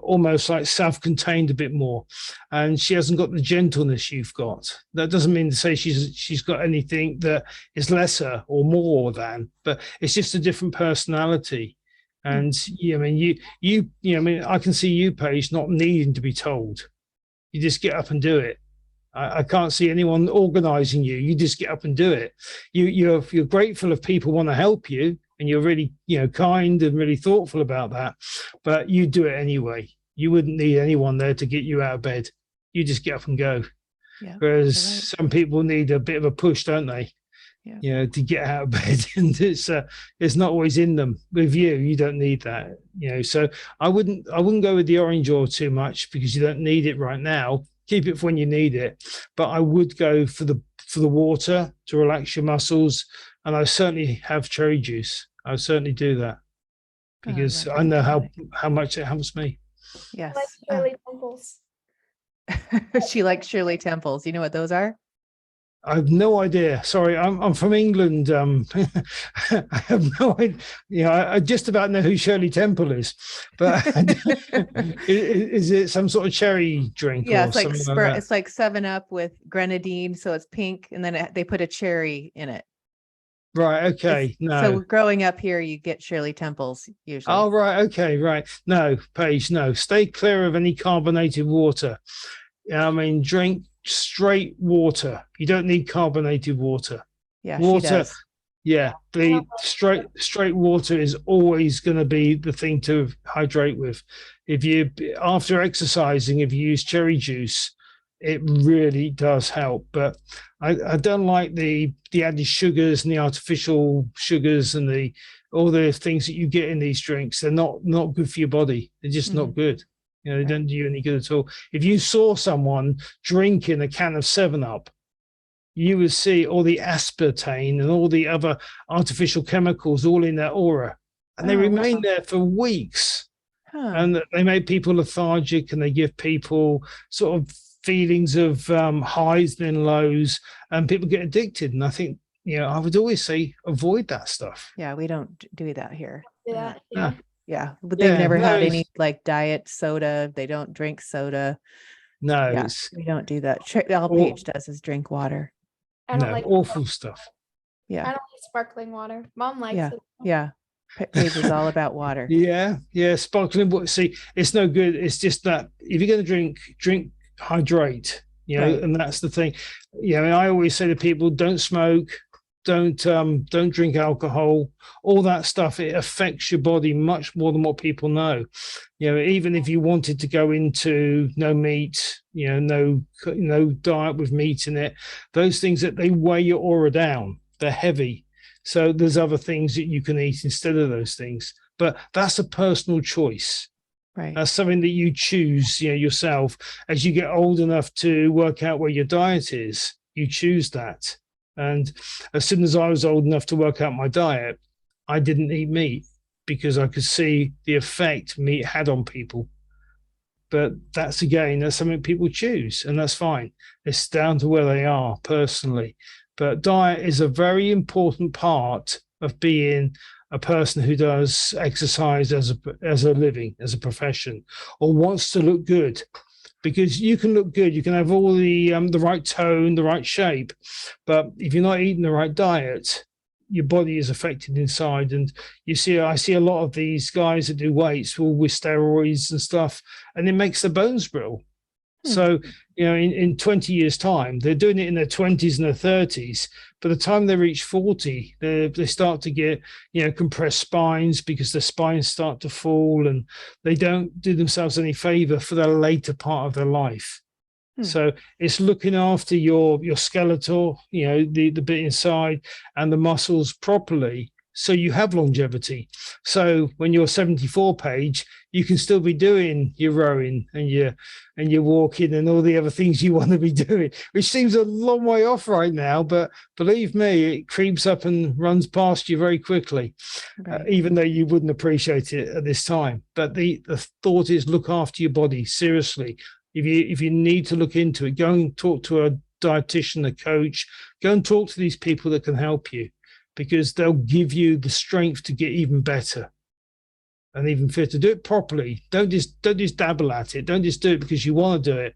almost like self-contained a bit more, and she hasn't got the gentleness you've got. That doesn't mean to say she's got anything that is lesser or more than, but it's just a different personality. And I can see you, Paige, not needing to be told. You just get up and do it. I can't see anyone organizing you. You just get up and do it. You're grateful if people want to help you, and you're really kind and really thoughtful about that, but you do it anyway. You wouldn't need anyone there to get you out of bed. You just get up and go. Yeah. Whereas some people need a bit of a push, don't they? Yeah. To get out of bed, and it's not always in them. With you don't need that. So I wouldn't go with the orange oil too much, because you don't need it right now. Keep it for when you need it. But I would go for the water to relax your muscles, and I certainly have cherry juice. I certainly do that, because I know how much it helps me. Yes. Like Shirley Temples. She likes Shirley Temples. You know what those are? I have no idea. Sorry, I'm from England. I have no idea. I just about know who Shirley Temple is, but is it some sort of cherry drink? Yeah, or it's like something like that? it's like 7-Up with grenadine, so it's pink, and then they put a cherry in it. Right. Okay. No. So growing up here, you get Shirley Temples usually. Oh, right. Okay. Right. No, Paige. No. Stay clear of any carbonated water. Drink straight water. You don't need carbonated water. Yeah, water. She does. Yeah, the straight water is always going to be the thing to hydrate with. If you, after exercising, if you use cherry juice, it really does help. But I don't like the added sugars and the artificial sugars and all the things that you get in these drinks. They're not good for your body. They're just not good. They don't do you any good at all. If you saw someone drinking a can of 7-Up, you would see all the aspartame and all the other artificial chemicals all in their aura, and they remain there for weeks. And they make people lethargic, and they give people sort of feelings of highs and lows, and people get addicted. And I think, I would always say avoid that stuff. Yeah, we don't do that here. Yeah. But they've never had any like diet soda. They don't drink soda. No, we don't do that. All Paige does is drink water. I don't like awful stuff. Yeah. I don't like sparkling water. Mom likes it. Yeah. Paige is all about water. Yeah. Sparkling water. See, it's no good. It's just that if you're going to drink, hydrate. And that's the thing. I always say to people, don't smoke, don't drink alcohol, all that stuff. It affects your body much more than what people know. Even if you wanted to go into no meat, no diet with meat in it, those things that they weigh your aura down, they're heavy. So there's other things that you can eat instead of those things. But that's a personal choice. Right. That's something that you choose, yourself. As you get old enough to work out where your diet is, you choose that. And as soon as I was old enough to work out my diet, I didn't eat meat, because I could see the effect meat had on people. But that's something people choose, and that's fine. It's down to where they are personally. But diet is a very important part of being a person who does exercise as a living, as a profession, or wants to look good. Because you can look good, you can have all the right tone, the right shape, but if you're not eating the right diet, your body is affected inside. And I see a lot of these guys that do weights with steroids and stuff, and it makes the bones brittle. So, in 20 years' time, they're doing it in their 20s and their 30s. By the time they reach 40, they start to get, compressed spines because their spines start to fall, and they don't do themselves any favor for the later part of their life. So it's looking after your skeletal, the bit inside, and the muscles properly, so you have longevity. So when you're 74, Paige, you can still be doing your rowing and your walking and all the other things you want to be doing, which seems a long way off right now, but believe me, it creeps up and runs past you very quickly, right. Even though you wouldn't appreciate it at this time. But the thought is, look after your body seriously. If you need to look into it, go and talk to a dietitian, a coach. Go and talk to these people that can help you, because they'll give you the strength to get even better and even fitter. Do it properly. Don't just dabble at it. Don't just do it because you want to do it.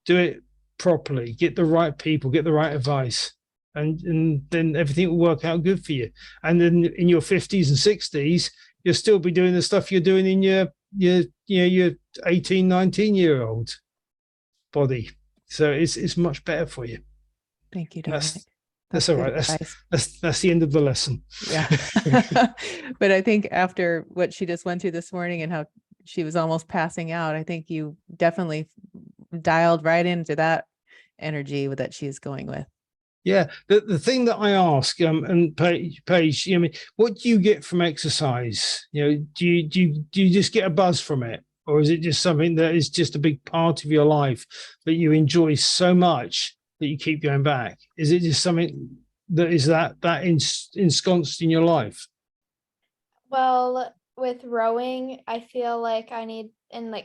Do it properly. Get the right people. Get the right advice, and then everything will work out good for you. And then in your 50s and 60s, you'll still be doing the stuff you're doing in your 18, 19-year-old body. So it's much better for you. Thank you, Dominic. That's all right. That's the end of the lesson. Yeah. But I think after what she just went through this morning and how she was almost passing out, I think you definitely dialed right into that energy that she's going with. Yeah. The thing that I ask, and Paige, what do you get from exercise? Do you just get a buzz from it? Or is it just something that is just a big part of your life that you enjoy so much that you keep going back? Is it just something that is that ensconced in your life? Well, with rowing, I feel like in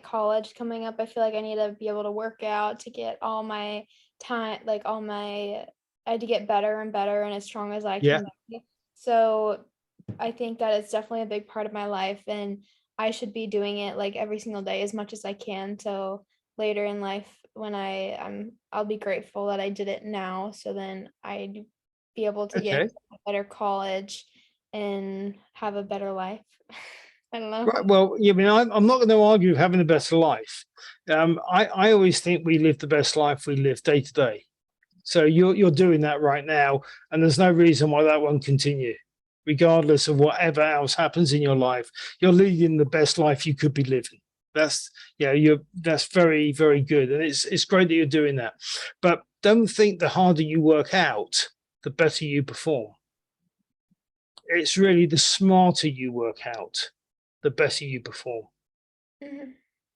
college coming up, I feel like I need to be able to work out to get all my time, I had to get better and better and as strong as I can be. So I think that it's definitely a big part of my life, and I should be doing it every single day as much as I can. So later in life, when I'll be grateful that I did it now. So then I'd be able to get a better college and have a better life. I don't know. Right. Well, I'm not going to argue with having a better life. I always think we live the best life we live day to day. So you're doing that right now, and there's no reason why that won't continue. Regardless of whatever else happens in your life, you're leading the best life you could be living. That's very, very good. And it's great that you're doing that. But don't think the harder you work out, the better you perform. It's really the smarter you work out, the better you perform. Mm-hmm.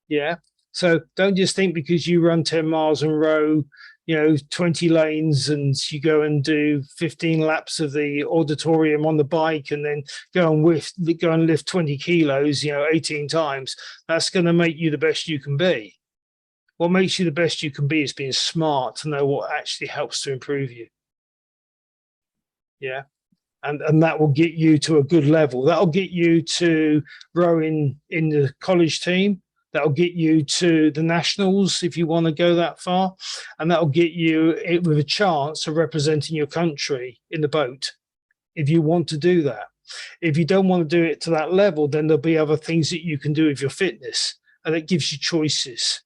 Yeah. So don't just think because you run 10 miles and row 20 lanes and you go and do 15 laps of the auditorium on the bike and then go and lift 20 kilos, 18 times. That's going to make you the best you can be. What makes you the best you can be is being smart to know what actually helps to improve you. Yeah. And that will get you to a good level. That'll get you to rowing in the college team. That'll get you to the nationals if you want to go that far. And that'll get you with a chance of representing your country in the boat if you want to do that. If you don't want to do it to that level, then there'll be other things that you can do with your fitness, and it gives you choices.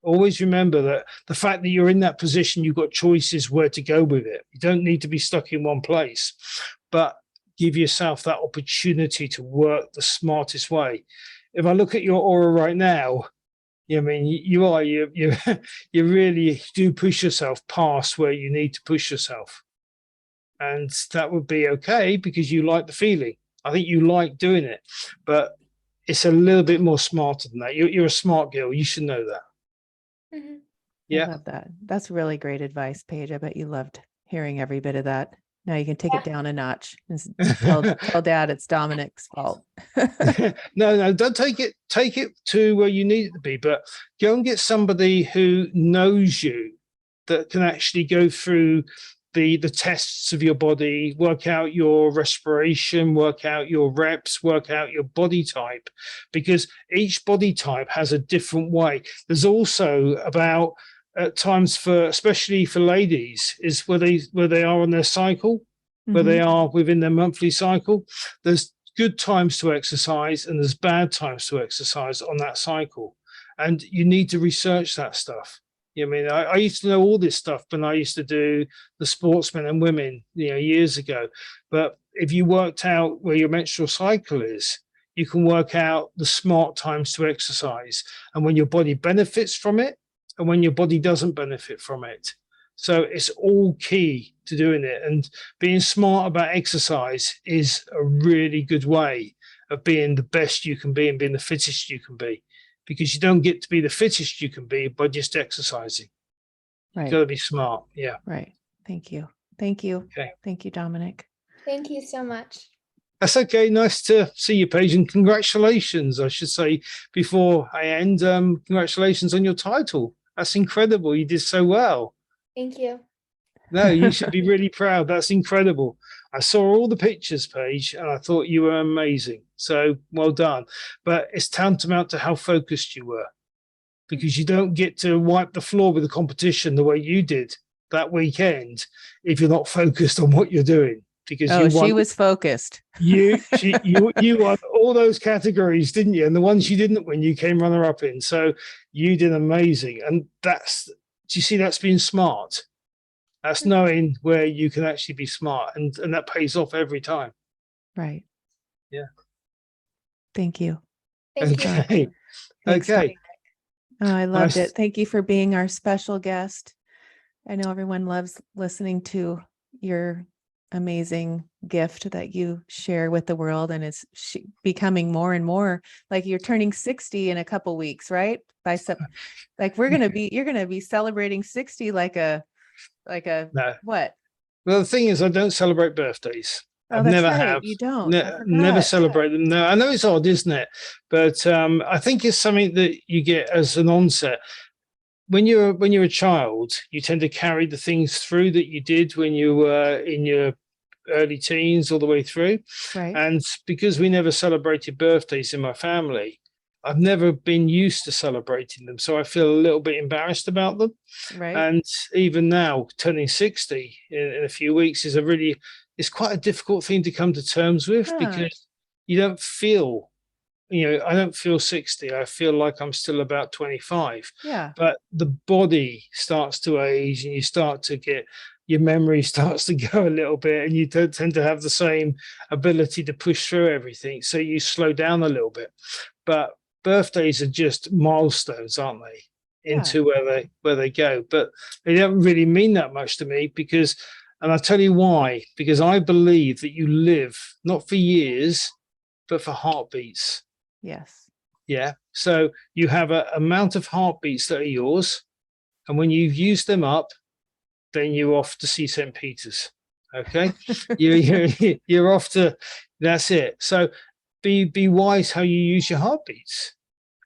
Always remember that the fact that you're in that position, you've got choices where to go with it. You don't need to be stuck in one place, but give yourself that opportunity to work the smartest way. If I look at your aura right now, you really do push yourself past where you need to push yourself. And that would be okay because you like the feeling. I think you like doing it, but it's a little bit more smarter than that. You're a smart girl. You should know that. Mm-hmm. Yeah. I love that. That's really great advice, Paige. I bet you loved hearing every bit of that. Now you can take it down a notch and tell dad it's Dominic's fault. No, don't take it to where you need it to be, but go and get somebody who knows you, that can actually go through the tests of your body, work out your respiration, work out your reps, work out your body type, because each body type has a different way. There's also about at times, for especially for ladies, is where they are on their cycle, where they are within their monthly cycle. There's good times to exercise and there's bad times to exercise on that cycle, and you need to research that stuff. I mean, I used to know all this stuff when I used to do the sportsmen and women, years ago. But if you worked out where your menstrual cycle is, you can work out the smart times to exercise and when your body benefits from it and when your body doesn't benefit from it. So it's all key to doing it. And being smart about exercise is a really good way of being the best you can be and being the fittest you can be, because you don't get to be the fittest you can be by just exercising. Right. You've got to be smart. Yeah. Right. Thank you. Thank you. Okay. Thank you, Dominic. Thank you so much. That's okay. Nice to see you, Paige, and congratulations, I should say, before I end. Congratulations on your title. That's incredible. You did so well. Thank you. No, you should be really proud. That's incredible. I saw all the pictures, Paige, and I thought you were amazing. So well done. But it's tantamount to how focused you were, because you don't get to wipe the floor with the competition the way you did that weekend if you're not focused on what you're doing. Because she was focused. You won all those categories, didn't you? And the ones you didn't win, you came runner up in. So you did amazing. And do you see, that's being smart. That's knowing where you can actually be smart, and that pays off every time. Right. Yeah. Thank you. Thank you. Okay. Thanks, Okay. Oh, I loved Nice. it. Thank you for being our special guest. I know everyone loves listening to your amazing gift that you share with the world, and it's becoming more and more like you're turning 60 in a couple weeks, right? Like you're going to be celebrating 60 like a No. what? Well, the thing is, I don't celebrate birthdays. Oh, I've that's never right. have. You don't. I Never forgot. celebrate them. No, I know it's odd, isn't it? But I think it's something that you get as an onset. When you're a child, you tend to carry the things through that you did when you were in your early teens all the way through. Right. And because we never celebrated birthdays in my family, I've never been used to celebrating them. So I feel a little bit embarrassed about them. Right. And even now, turning 60 in a few weeks it's quite a difficult thing to come to terms with, because you don't feel, I don't feel 60. I feel like I'm still about 25. Yeah. But the body starts to age and you start to get, your memory starts to go a little bit, and you don't tend to have the same ability to push through everything. So you slow down a little bit. But birthdays are just milestones, aren't they? Into where they go. But they don't really mean that much to me, and I'll tell you why, because I believe that you live not for years, but for heartbeats. Yes. Yeah. So you have an amount of heartbeats that are yours. And when you've used them up, then you're off to see St. Peter's. Okay. You're off to, that's it. So be wise how you use your heartbeats.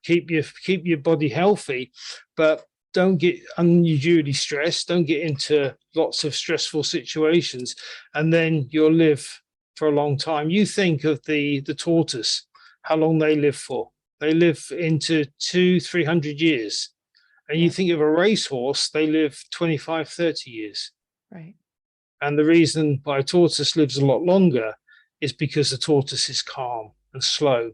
Keep your body healthy, but don't get unduly stressed. Don't get into lots of stressful situations, and then you'll live for a long time. You think of the tortoise, how long they live for. They live into 200-300 years. And you think of a racehorse, they live 25-30 years. Right. And the reason why a tortoise lives a lot longer is because the tortoise is calm and slow,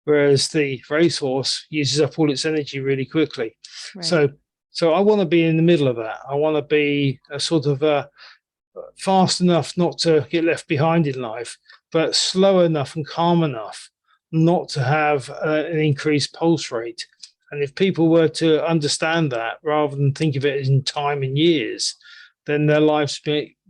whereas the racehorse uses up all its energy really quickly. Right. So I want to be in the middle of that. I want to be a sort of fast enough not to get left behind in life, but slow enough and calm enough not to have an increased pulse rate. And if people were to understand that rather than think of it in time and years, then their lives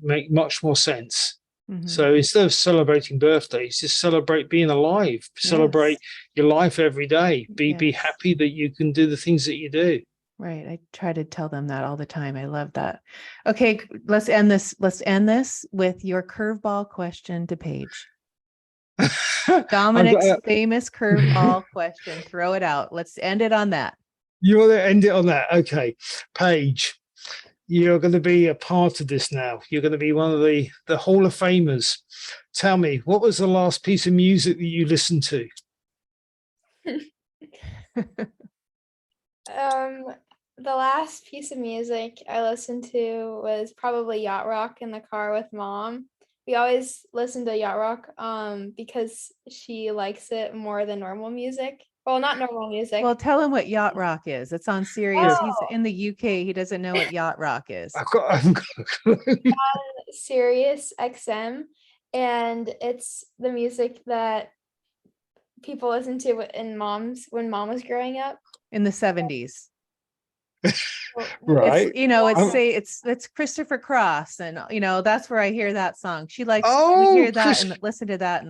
make much more sense. Mm-hmm. So instead of celebrating birthdays, just celebrate being alive. Celebrate your life every day. Be happy that you can do the things that you do. Right. I try to tell them that all the time. I love that. Okay, let's end this. Let's end this with your curveball question to Paige. Dominic's famous curveball question. Throw it out. Let's end it on that. You want to end it on that? Okay. Paige, you're going to be a part of this now. You're going to be one of the Hall of Famers. Tell me, what was the last piece of music that you listened to? The last piece of music I listened to was probably Yacht Rock in the car with Mom. We always listen to Yacht Rock because she likes it more than normal music. Well, not normal music. Well, tell him what Yacht Rock is. It's on Sirius. He's in the UK. He doesn't know what Yacht Rock is. I've got a clue. On Sirius XM, and it's the music that people listen to when Mom was growing up In the 70s. Right. It's Christopher Cross, and that's where I hear that song. She likes to hear that and listen to that in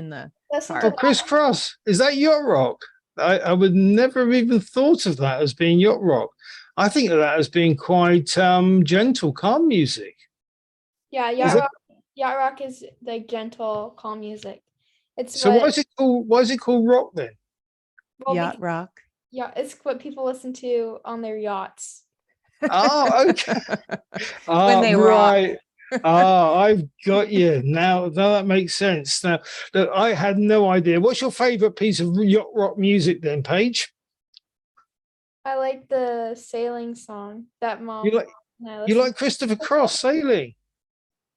the car. Oh, Chris Cross. Is that Yacht Rock? I would never have even thought of that as being Yacht Rock. I think of that as being quite gentle, calm music. Yeah, Yacht Rock is like gentle, calm music. Why is it called rock then? Well, Yacht Rock. Yeah, it's what people listen to on their yachts. Oh, okay. When they right. I've got you now. That makes sense. Now, look, I had no idea. What's your favorite piece of yacht rock music then, Paige? I like the sailing song that Mom. You like Christopher Cross Sailing?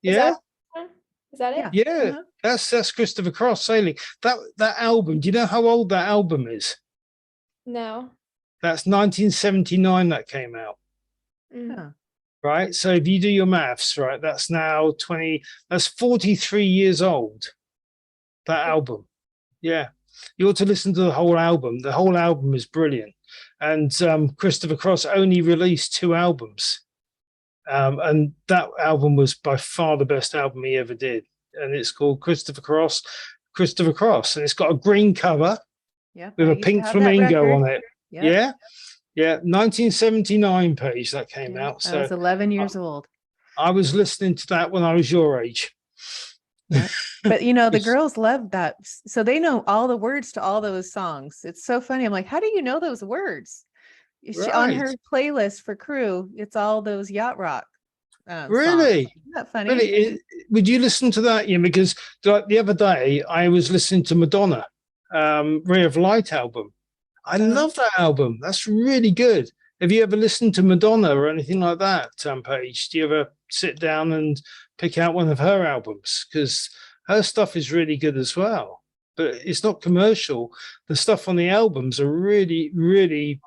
Yeah. Is that it? Yeah. That's Christopher Cross Sailing. That album. Do you know how old that album is? No. That's 1979 that came out. Mm. Right. So if you do your maths, right, that's now 43 years old. That album. Yeah. You ought to listen to the whole album. The whole album is brilliant. And Christopher Cross only released 2 albums. And that album was by far the best album he ever did. And it's called Christopher Cross. And it's got a green cover with a pink flamingo on it. Yep. Yeah. Yeah. 1979 Paige that came out. So I was 11 years old. I was listening to that when I was your age. Yeah. But the girls love that. So they know all the words to all those songs. It's so funny. I'm like, how do you know those words? On her playlist for crew, it's all those Yacht Rock. Really? Songs. Isn't that funny? Really? Would you listen to that? Yeah, because the other day I was listening to Madonna, Ray of Light album. I love that album. That's really good. Have you ever listened to Madonna or anything like that, Paige? Do you ever sit down and pick out one of her albums? Because her stuff is really good as well. But it's not commercial. The stuff on the albums are really, really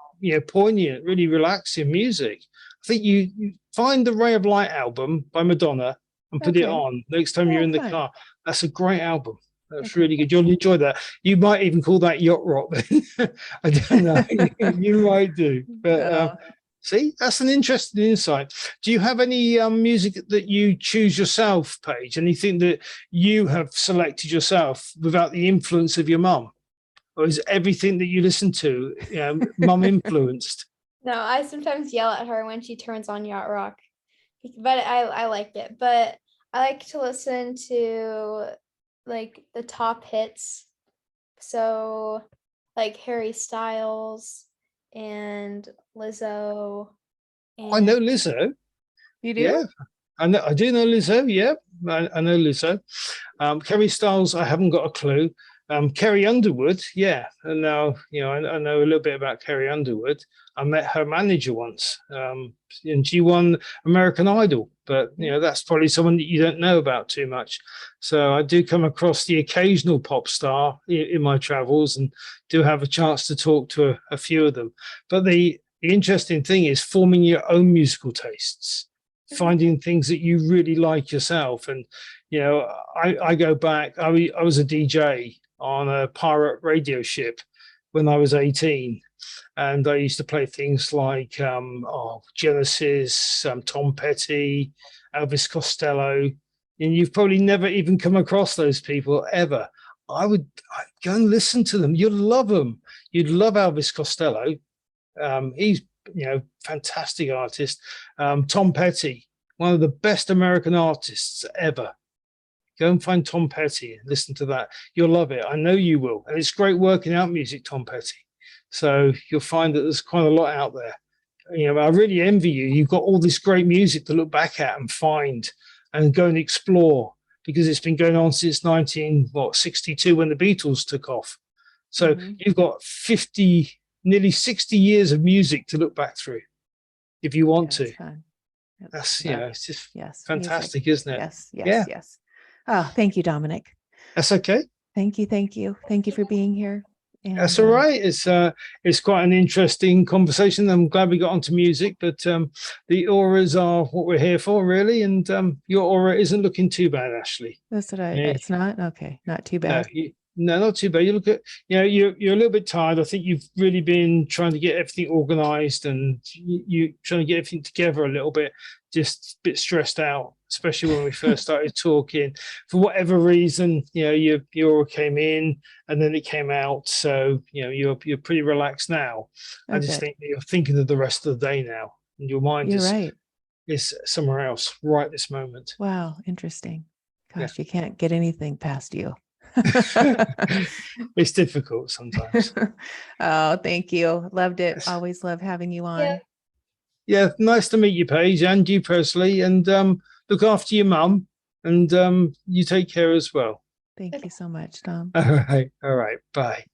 poignant, really relaxing music. I think you find the Ray of Light album by Madonna and put it on next time you're in the car. That's a great album. That's really good. You'll enjoy that. You might even call that yacht rock then. I don't know. You might do. But see, that's an interesting insight. Do you have any music that you choose yourself, Paige? Anything that you have selected yourself without the influence of your mum? Or is everything that you listen to mum influenced? No, I sometimes yell at her when she turns on Yacht Rock, but I like it. But I like to listen to like the top hits, so like Harry Styles and Lizzo. I know Lizzo. You do? Yeah, I do know Lizzo. Yeah, I know Lizzo. Harry Styles, I haven't got a clue. Carrie Underwood, yeah, and now I know a little bit about Carrie Underwood. I met her manager once, and she won American Idol, but that's probably someone that you don't know about too much. So I do come across the occasional pop star in my travels, and do have a chance to talk to a few of them. But the interesting thing is forming your own musical tastes, finding things that you really like yourself. And I go back. I was a DJ on a pirate radio ship when I was 18, and I used to play things like Genesis, Tom Petty, Elvis Costello, and you've probably never even come across those people ever. I'd go and listen to them. You'd love them. You'd love Elvis Costello. fantastic artist. Tom Petty, one of the best American artists ever. Go and find Tom Petty and listen to that. You'll love it. I know you will. And it's great working out music, Tom Petty. So you'll find that there's quite a lot out there. I really envy you. You've got all this great music to look back at and find and go and explore, because it's been going on since 1962 when the Beatles took off. So you've got nearly 60 years of music to look back through if you want to. That's, it's just fantastic, music. Isn't it? Yes. Oh, thank you, Dominic. That's okay. Thank you. Thank you for being here. And, that's all right. It's quite an interesting conversation. I'm glad we got onto music, but the auras are what we're here for, really. And your aura isn't looking too bad, Ashley. That's what it's not? Okay. Not too bad. No, not too bad. You look at, you're a little bit tired. I think you've really been trying to get everything organized, and you trying to get everything together a little bit, just a bit stressed out, especially when we first started talking. For whatever reason, your aura came in and then it came out. So, you're pretty relaxed now. Okay. I just think that you're thinking of the rest of the day now, and your mind is somewhere else right this moment. Wow. Interesting. Gosh, you can't get anything past you. It's difficult sometimes. Oh, thank you. Loved it. Always love having you on. Yeah, nice to meet you, Paige, and you personally. And look after your mum, and you take care as well. Thank you so much, Tom. All right. Bye.